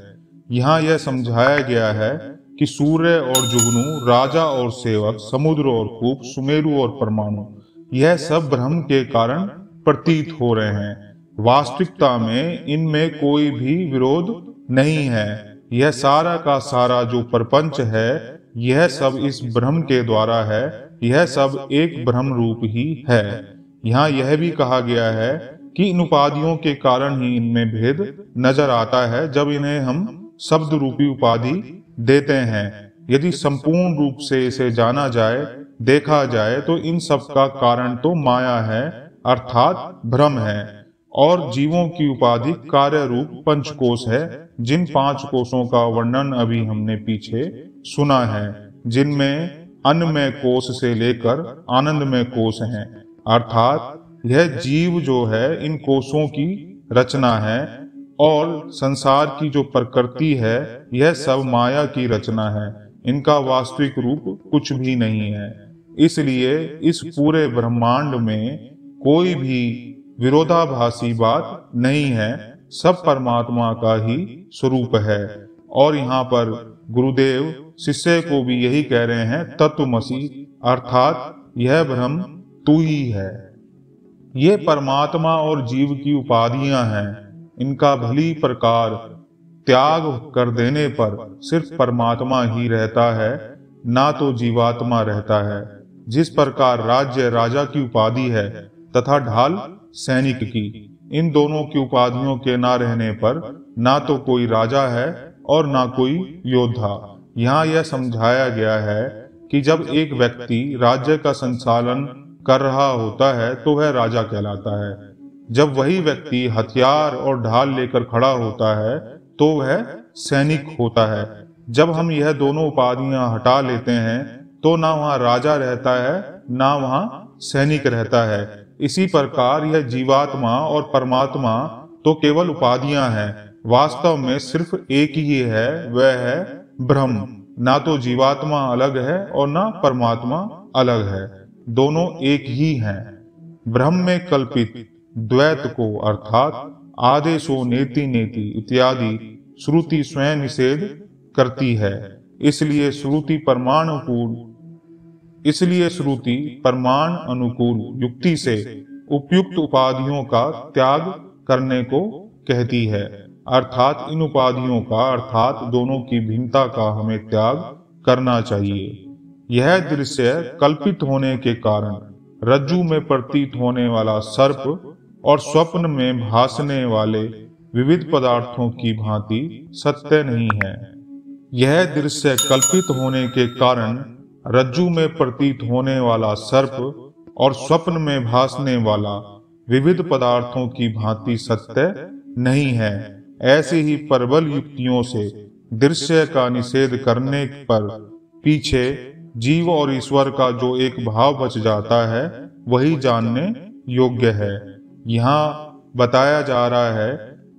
A: यहाँ यह समझाया गया है कि सूर्य और जुगनू, राजा और सेवक, समुद्र और कूप, सुमेरु और परमाणु, यह सब ब्रह्म के कारण प्रतीत हो रहे हैं। वास्तविकता में इनमें कोई भी विरोध नहीं है। यह सारा का सारा जो प्रपंच है यह सब इस ब्रह्म के द्वारा है। यह सब एक ब्रह्म रूप ही है। यहाँ यह भी कहा गया है कि इन उपाधियों के कारण ही इनमें भेद नजर आता है जब इन्हें हम शब्द रूपी उपाधि देते हैं। यदि संपूर्ण रूप से इसे जाना जाए, देखा जाए तो इन सब का कारण तो माया है, अर्थात भ्रम है, और जीवों की उपाधि कार्य रूप पंचकोश है, जिन पांच कोशों का वर्णन अभी हमने पीछे सुना है, जिनमें अन्नमय कोश से लेकर आनंदमय कोश हैं। अर्थात यह जीव जो है इन कोशों की रचना है और संसार की जो प्रकृति है यह सब माया की रचना है। इनका वास्तविक रूप कुछ भी नहीं है। इसलिए इस पूरे ब्रह्मांड में कोई भी विरोधाभासी बात नहीं है। सब परमात्मा का ही स्वरूप है। और यहाँ पर गुरुदेव शिष्य को भी यही कह रहे हैं, तत्वमसि, अर्थात यह ब्रह्म तू ही है। ये परमात्मा और जीव की उपाधियां हैं। इनका भली प्रकार त्याग कर देने पर सिर्फ परमात्मा ही रहता है, ना तो जीवात्मा रहता है। जिस प्रकार राज्य राजा की उपाधि है तथा ढाल सैनिक की, इन दोनों की उपाधियों के ना रहने पर ना तो कोई राजा है और ना कोई योद्धा। यहाँ यह समझाया गया है कि जब एक व्यक्ति राज्य का संचालन कर रहा होता है तो वह राजा कहलाता है। जब वही व्यक्ति हथियार और ढाल लेकर खड़ा होता है तो वह सैनिक होता है। जब हम यह दोनों उपाधियां हटा लेते हैं तो ना वहां राजा रहता है ना वहां सैनिक रहता है। इसी प्रकार यह जीवात्मा और परमात्मा तो केवल उपाधियां हैं, वास्तव में सिर्फ एक ही है, वह है ब्रह्म। ना तो जीवात्मा अलग है और ना परमात्मा अलग है, दोनों एक ही हैं। ब्रह्म में कल्पित द्वैत को अर्थात आदेशो नेति नेति इत्यादि श्रुति स्वयं निषेध करती है। इसलिए श्रुति प्रमाण अनुकूल युक्ति से उपयुक्त उपाधियों का त्याग करने को कहती है, अर्थात इन उपाधियों का अर्थात दोनों की भिन्नता का हमें त्याग करना चाहिए। यह दृश्य कल्पित होने के कारण रज्जु में प्रतीत होने वाला सर्प और स्वप्न में भासने वाले विविध पदार्थों की भांति सत्य नहीं है। यह दृश्य कल्पित होने के कारण रज्जु में प्रतीत होने वाला सर्प और स्वप्न में भासने वाला विविध पदार्थों की भांति सत्य नहीं है। ऐसे ही प्रबल युक्तियों से दृश्य का निषेध करने पर पीछे जीव और ईश्वर का जो एक भाव बच जाता है वही जानने योग्य है। यहाँ बताया जा रहा है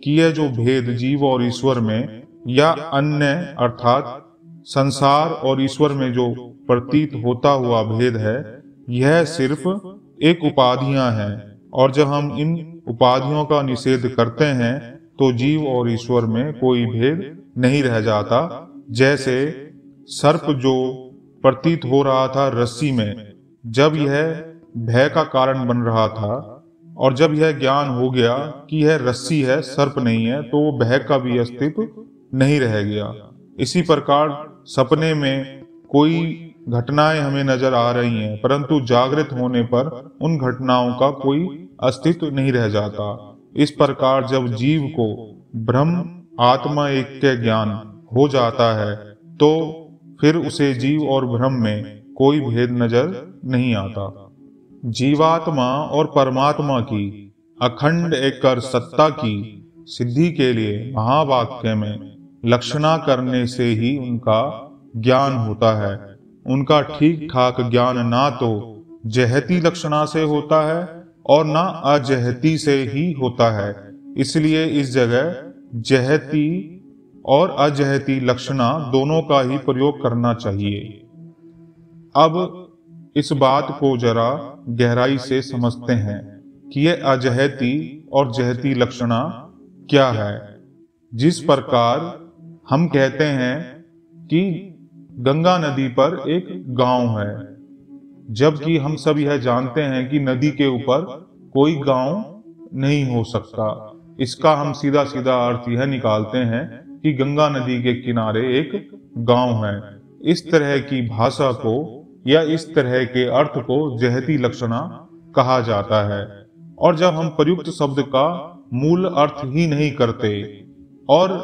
A: कि यह जो भेद जीव और ईश्वर में या अन्य अर्थात संसार और ईश्वर में जो प्रतीत होता हुआ भेद है, यह सिर्फ एक उपाधियां हैं, और जब हम इन उपाधियों का निषेध करते हैं तो जीव और ईश्वर में कोई भेद नहीं रह जाता। जैसे सर्प जो प्रतीत हो रहा था रस्सी में, जब यह भय का कारण बन रहा था, और जब यह ज्ञान हो गया कि यह रस्सी है सर्प नहीं है, तो वो भय का भी अस्तित्व नहीं रह गया। इसी प्रकार सपने में कोई घटनाएं हमें नजर आ रही हैं, परंतु जागृत होने पर उन घटनाओं का कोई अस्तित्व नहीं रह जाता। इस प्रकार जब जीव को ब्रह्म आत्मा एक के ज्ञान हो जाता है तो फिर उसे जीव और ब्रह्म में कोई भेद नजर नहीं आता। जीवात्मा और परमात्मा की अखंड एकर सत्ता की सिद्धि के लिए महावाक्य में लक्षणा करने से ही उनका ज्ञान होता है। उनका ठीक ठाक ज्ञान ना तो जहती लक्षणा से होता है और ना अजहती से ही होता है। इसलिए इस जगह जहती और अजहती लक्षणा दोनों का ही प्रयोग करना चाहिए। अब इस बात को जरा गहराई से समझते हैं कि यह अजहती और जहती लक्षणा क्या है। जिस प्रकार हम कहते हैं कि गंगा नदी पर एक गांव है, जबकि हम सब यह जानते हैं कि नदी के ऊपर कोई गांव नहीं हो सकता। इसका हम सीधा सीधा अर्थ यह निकालते हैं कि गंगा नदी के किनारे एक गांव है। इस तरह की भाषा को या इस तरह के अर्थ को जहती लक्षणा कहा जाता है। और जब हम प्रयुक्त शब्द का मूल अर्थ ही नहीं करते और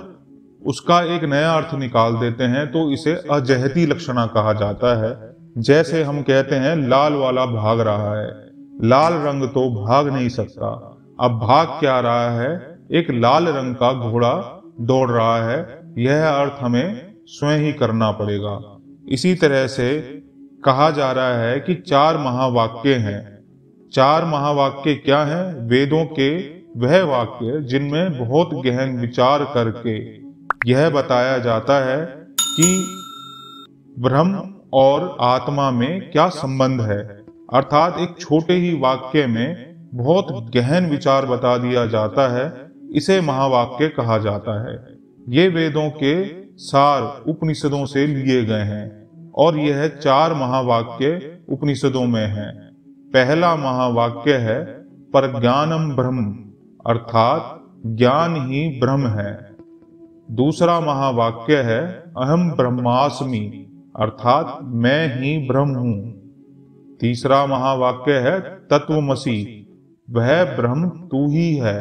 A: उसका एक नया अर्थ निकाल देते हैं तो इसे अजहती लक्षणा कहा जाता है। जैसे हम कहते हैं लाल वाला भाग रहा है, लाल रंग तो भाग नहीं सकता। अब भाग क्या रहा है? एक लाल रंग का घोड़ा दौड़ रहा है। यह अर्थ हमें स्वयं ही करना पड़ेगा। इसी तरह से कहा जा रहा है कि 4 महावाक्य हैं। 4 महावाक्य क्या हैं? वेदों के वह वाक्य जिनमें बहुत गहन विचार करके यह बताया जाता है कि ब्रह्म और आत्मा में क्या संबंध है। अर्थात एक छोटे ही वाक्य में बहुत गहन विचार बता दिया जाता है। इसे महावाक्य कहा जाता है। ये वेदों के सार उपनिषदों से लिए गए हैं और यह 4 महावाक्य उपनिषदों में हैं। पहला महावाक्य है परज्ञानम ब्रह्म, अर्थात ज्ञान ही ब्रह्म है। दूसरा महावाक्य है अहम ब्रह्मास्मि, अर्थात मैं ही ब्रह्म हूं। तीसरा महावाक्य है तत्वमसि, वह ब्रह्म तू ही है।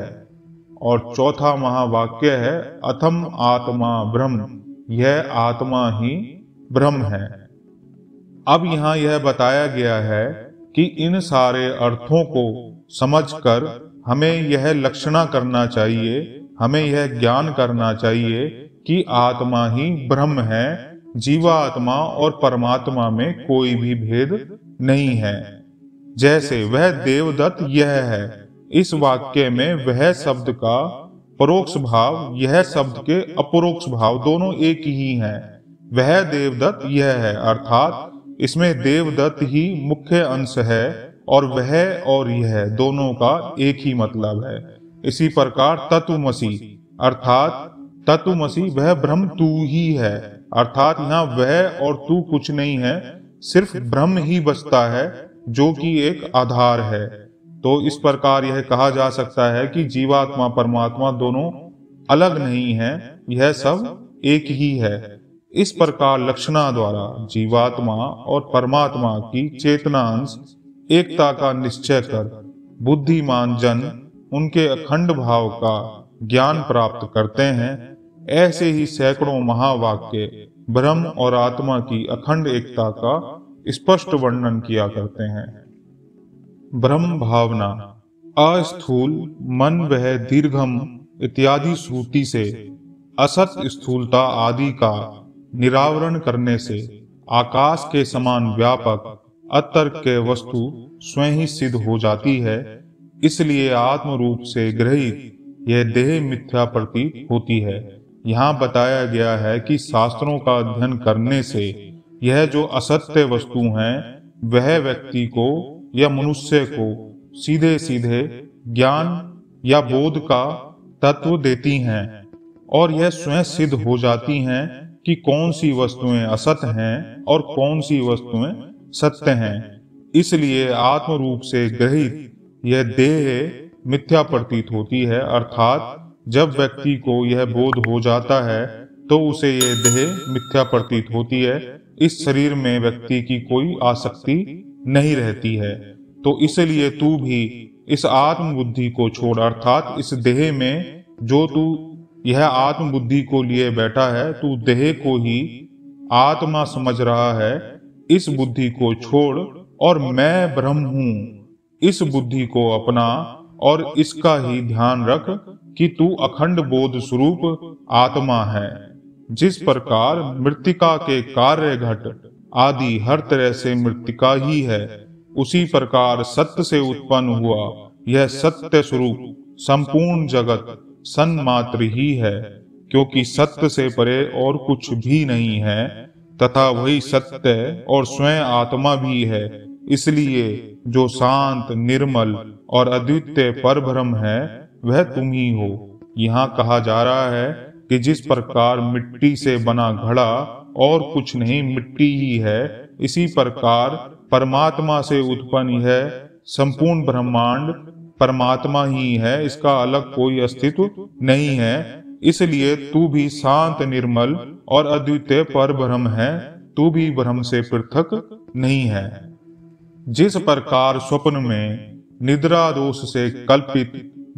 A: और चौथा महावाक्य है अथम आत्मा ब्रह्म, यह आत्मा ही ब्रह्म है। अब यहाँ यह बताया गया है कि इन सारे अर्थों को समझकर हमें यह लक्षणा करना चाहिए, हमें यह ज्ञान करना चाहिए कि आत्मा ही ब्रह्म है, जीवात्मा और परमात्मा में कोई भी भेद नहीं है। जैसे वह देवदत्त यह है, इस वाक्य में वह शब्द का परोक्ष भाव, यह शब्द के अपरोक्ष भाव दोनों एक ही हैं। वह देवदत्त यह है, अर्थात इसमें देवदत्त ही मुख्य अंश है और वह और यह दोनों का एक ही मतलब है। इसी प्रकार तत्वमसि अर्थात तत्वमसि वह ब्रह्म तू ही है, अर्थात यहाँ वह और तू कुछ नहीं है, सिर्फ ब्रह्म ही बचता है जो कि एक आधार है। तो इस प्रकार यह कहा जा सकता है कि जीवात्मा परमात्मा दोनों अलग नहीं है, यह सब एक ही है। इस प्रकार लक्षणा द्वारा जीवात्मा और परमात्मा की चेतनांश एकता का निश्चय कर बुद्धिमान जन उनके अखंड भाव का ज्ञान प्राप्त करते हैं। ऐसे ही सैकड़ों महावाक्य ब्रह्म और आत्मा की अखंड एकता का स्पष्ट वर्णन किया करते हैं। ब्रह्म भावना अस्थूल मन वह दीर्घम इत्यादि श्रुति से असत स्थूलता आदि का निरावरण करने से आकाश के समान व्यापक अतर्क वस्तु स्वयं ही सिद्ध हो जाती है। इसलिए आत्म रूप से ग्रहित यह देह मिथ्या प्रतीत होती है। यहाँ बताया गया है कि शास्त्रों का अध्ययन करने से यह जो असत्य वस्तु हैं वह व्यक्ति को या मनुष्य को सीधे सीधे ज्ञान या बोध का तत्व देती हैं और यह स्वयं सिद्ध हो जाती हैं कि कौन सी वस्तुएं असत हैं और कौन सी वस्तुएं सत्य हैं। इसलिए आत्म रूप से ग्रहित यह देह मिथ्या प्रतीत होती है, अर्थात जब व्यक्ति को यह बोध हो जाता है तो उसे यह देह मिथ्या प्रतीत होती है। इस शरीर में व्यक्ति की कोई आसक्ति नहीं रहती है। तो इसलिए तू भी इस आत्म बुद्धि को छोड़, अर्थात इस देह में जो तू यह आत्म बुद्धि को लिए बैठा है, तू देह को ही आत्मा समझ रहा है, इस बुद्धि को छोड़ और मैं ब्रह्म हूं इस बुद्धि को अपना और इसका ही ध्यान रख कि तू अखंड बोध स्वरूप आत्मा है। जिस प्रकार मृत्तिका के कार्य घट आदि हर तरह से मृत्तिका ही है, उसी प्रकार सत्य से उत्पन्न हुआ यह सत्य स्वरूप संपूर्ण जगत सन्मात्र ही है, क्योंकि सत्य से परे और कुछ भी नहीं है तथा वही सत्य और स्वयं आत्मा भी है। इसलिए जो शांत निर्मल और अद्वितीय परब्रह्म है वह तुम ही हो। यहाँ कहा जा रहा है कि जिस प्रकार मिट्टी से बना घड़ा और कुछ नहीं मिट्टी ही है, इसी प्रकार परमात्मा से उत्पन्न यह संपूर्ण ब्रह्मांड परमात्मा ही है, इसका अलग कोई अस्तित्व नहीं है। इसलिए तू भी शांत निर्मल और अद्वितीय परब्रह्म है, तू भी ब्रह्म से पृथक नहीं है। जिस प्रकार स्वप्न में निद्रा दोष से कल्पित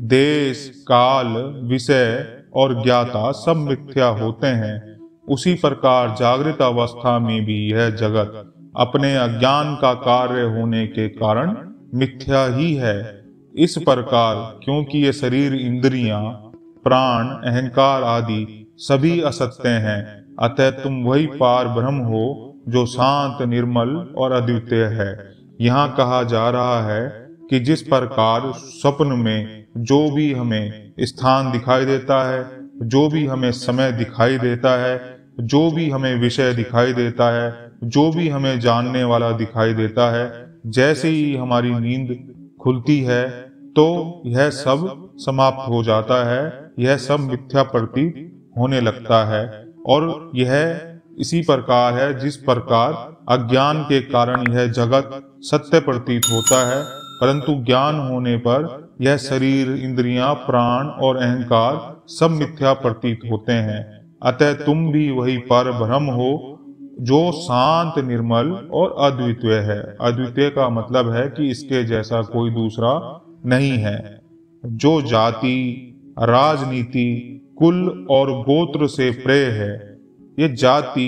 A: देश काल विषय और ज्ञाता सब मिथ्या होते हैं, उसी प्रकार जागृत अवस्था में भी यह जगत अपने अज्ञान का कार्य होने के कारण मिथ्या ही है। इस प्रकार क्योंकि ये शरीर इंद्रियां प्राण अहंकार आदि सभी असत्य हैं, अतः तुम वही पार ब्रह्म हो जो शांत निर्मल और अद्वितीय है। यहाँ कहा जा रहा है कि जिस प्रकार स्वप्न में जो भी हमें स्थान दिखाई देता है, जो भी हमें समय दिखाई देता है, जो भी हमें विषय दिखाई देता है, जो भी हमें जानने वाला दिखाई देता है, जैसे ही हमारी नींद खुलती है तो यह सब समाप्त हो जाता है, यह सब मिथ्या प्रतीत होने लगता है। और यह इसी प्रकार है जिस प्रकार अज्ञान के कारण यह जगत सत्य प्रतीत होता है, परंतु ज्ञान होने पर यह शरीर इंद्रियां प्राण और अहंकार सब मिथ्या प्रतीत होते हैं। अतः तुम भी वही पर ब्रह्म हो जो शांत निर्मल और अद्वितीय है। अद्वितीय का मतलब है कि इसके जैसा कोई दूसरा नहीं है। जो जाति राजनीति कुल और गोत्र से प्रेय है, ये जाति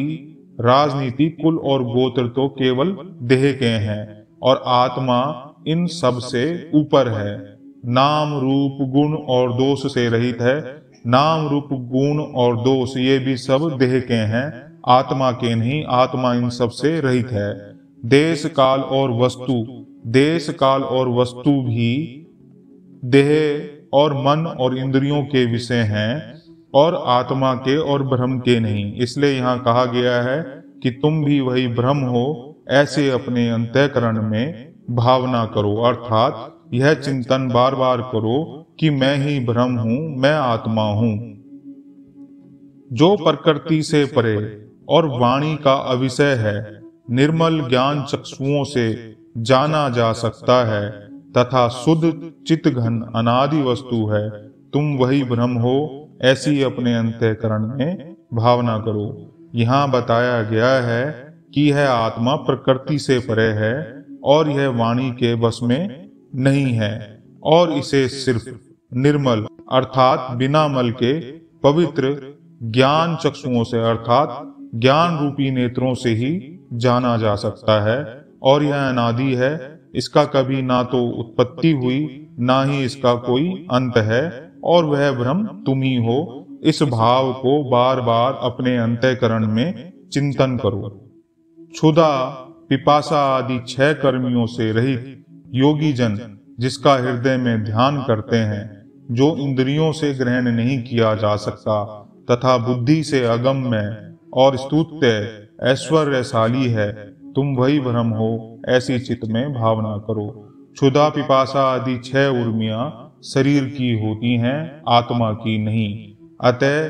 A: राजनीति कुल और गोत्र तो केवल देह के हैं, और आत्मा इन सब से ऊपर है। नाम रूप गुण और दोष से रहित है। नाम रूप गुण और दोष ये भी सब देह के हैं, आत्मा के नहीं। आत्मा इन सब से रहित है। देश काल और वस्तु, देश काल और वस्तु भी देह और मन और इंद्रियों के विषय हैं और आत्मा के और ब्रह्म के नहीं। इसलिए यहाँ कहा गया है कि तुम भी वही ब्रह्म हो, ऐसे अपने अंतःकरण में भावना करो। अर्थात यह चिंतन बार बार करो कि मैं ही ब्रह्म हूं, मैं आत्मा हूं। जो प्रकृति से परे और वाणी का अविषय है, निर्मल ज्ञान चक्षुओं से जाना जा सकता है तथा शुद्ध चित्तघन अनादि वस्तु है, तुम वही ब्रह्म हो, ऐसी अपने अंतःकरण में भावना करो। यहाँ बताया गया है कि यह आत्मा प्रकृति से परे है और यह वाणी के वश में नहीं है और इसे सिर्फ निर्मल अर्थात बिना मल के पवित्र ज्ञान चक्षुओं से अर्थात ज्ञान रूपी नेत्रों से ही जाना जा सकता है। और यह अनादि है, इसका कभी ना तो उत्पत्ति हुई ना ही इसका कोई अंत है, और वह ब्रह्म तुम ही हो। इस भाव को बार बार अपने अंतःकरण में चिंतन करो। क्षुधा पिपासा आदि 6 कर्मियों से रहित योगी जन जिसका हृदय में ध्यान करते हैं, जो इंद्रियों से ग्रहण नहीं किया जा सकता तथा बुद्धि से अगम्य और स्तुत्य ऐश्वर्यशाली है, तुम वही ब्रह्म हो, ऐसी चित्त में भावना करो। क्षुधा पिपासा आदि 6 उर्मियां शरीर की होती हैं, आत्मा की नहीं। अतः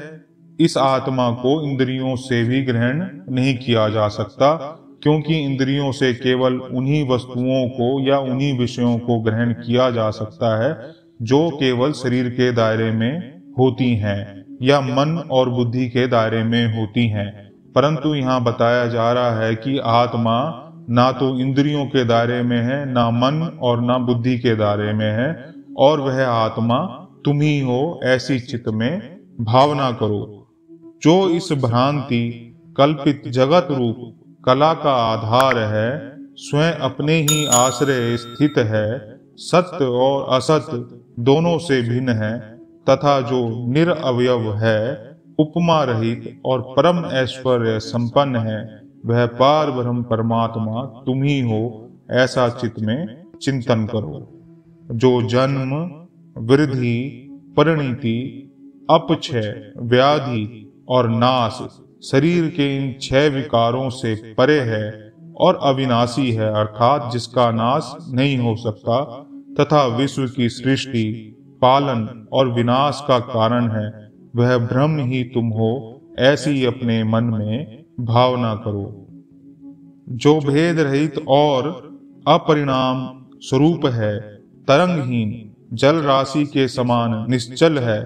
A: इस आत्मा को इंद्रियों से भी ग्रहण नहीं किया जा सकता, क्योंकि इंद्रियों से केवल उन्हीं वस्तुओं को या उन्हीं विषयों को ग्रहण किया जा सकता है जो केवल शरीर के दायरे में होती हैं या मन और बुद्धि के दायरे में होती हैं। परंतु यहाँ बताया जा रहा है कि आत्मा ना तो इंद्रियों के दायरे में है, ना मन और ना बुद्धि के दायरे में है, और वह आत्मा तुम ही हो, ऐसी चित्त में भावना करो। जो इस भ्रांति कल्पित जगत रूप कला का आधार है, स्वयं अपने ही आश्रय स्थित है, सत्य और असत्य दोनों से भिन्न है, तथा जो निरअवयव है, उपमा रहित और परम ऐश्वर्य संपन्न है, वह पार ब्रह्म परमात्मा तुम ही हो, ऐसा चित्त में चिंतन करो। जो जन्म वृद्धि परिणति अपक्षय व्याधि और नाश शरीर के इन 6 विकारों से परे है और अविनाशी है, अर्थात जिसका नाश नहीं हो सकता, तथा विश्व की सृष्टि पालन और विनाश का कारण है, वह ब्रह्म ही तुम हो, ऐसी अपने मन में भावना करो। जो भेद रहित और अपरिणाम स्वरूप है, तरंगहीन जल राशि के समान निश्चल है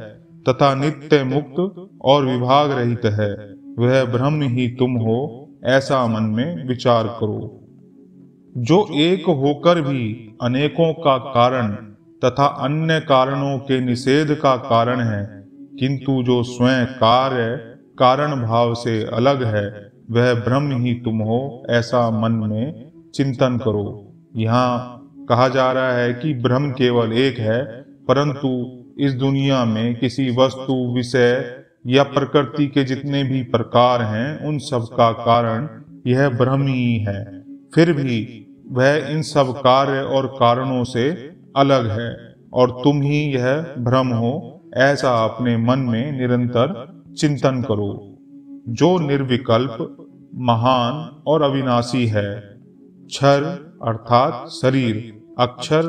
A: तथा नित्य मुक्त और विभाग रहित है, वह ब्रह्म ही तुम हो, ऐसा मन में विचार करो। जो एक होकर भी अनेकों का कारण तथा अन्य कारणों के निषेध का कारण है, किंतु जो स्वयं कार्य कारण भाव से अलग है, वह ब्रह्म ही तुम हो, ऐसा मन में चिंतन करो। यहाँ कहा जा रहा है कि ब्रह्म केवल एक है, परंतु इस दुनिया में किसी वस्तु विषय या प्रकृति के जितने भी प्रकार हैं, उन सब का कारण यह ब्रह्म ही है। फिर भी वह इन सब कार्य और कारणों से अलग है और तुम ही यह ब्रह्म हो, ऐसा अपने मन में निरंतर चिंतन करो। जो निर्विकल्प महान और अविनाशी है, क्षर अर्थात शरीर, अक्षर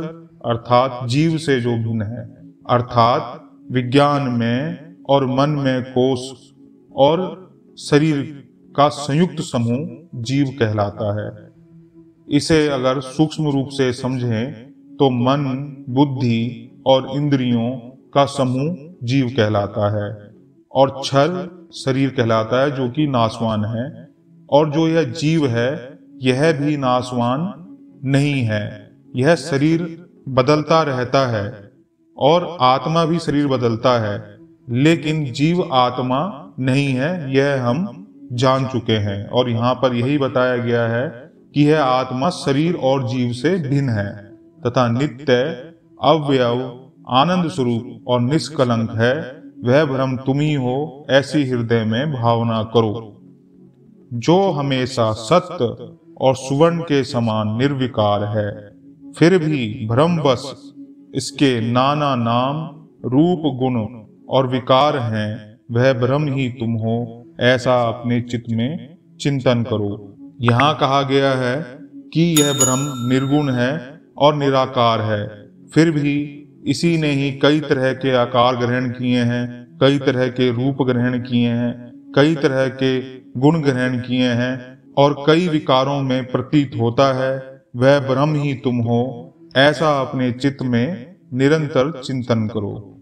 A: अर्थात जीव से जो भिन्न है, अर्थात विज्ञान में और मन में कोश और शरीर का संयुक्त समूह जीव कहलाता है। इसे अगर सूक्ष्म रूप से समझें तो मन, बुद्धि और इंद्रियों का समूह जीव कहलाता है, और क्षर शरीर कहलाता है जो कि नाशवान है, और जो यह जीव है यह भी नाशवान नहीं है। यह शरीर बदलता रहता है और आत्मा भी शरीर बदलता है, लेकिन जीव आत्मा नहीं है, यह हम जान चुके हैं। और यहाँ पर यही बताया गया है कि यह आत्मा शरीर और जीव से भिन्न है तथा नित्य, अव्यव, आनंद स्वरूप और निष्कलंक है, वह ब्रह्म तुम ही हो, ऐसी हृदय में भावना करो। जो हमेशा सत्य और सुवर्ण के समान निर्विकार है, फिर भी भ्रमवश इसके नाना नाम, रूप, गुण और विकार हैं, वह ब्रह्म ही तुम हो, ऐसा अपने चित्त में चिंतन करो। यहाँ कहा गया है कि यह ब्रह्म निर्गुण है और निराकार है, फिर भी इसी ने ही कई तरह के आकार ग्रहण किए हैं, कई तरह के रूप ग्रहण किए हैं, कई तरह के गुण ग्रहण किए हैं और कई विकारों में प्रतीत होता है, वह ब्रह्म ही तुम हो, ऐसा अपने चित्त में निरंतर चिंतन करो।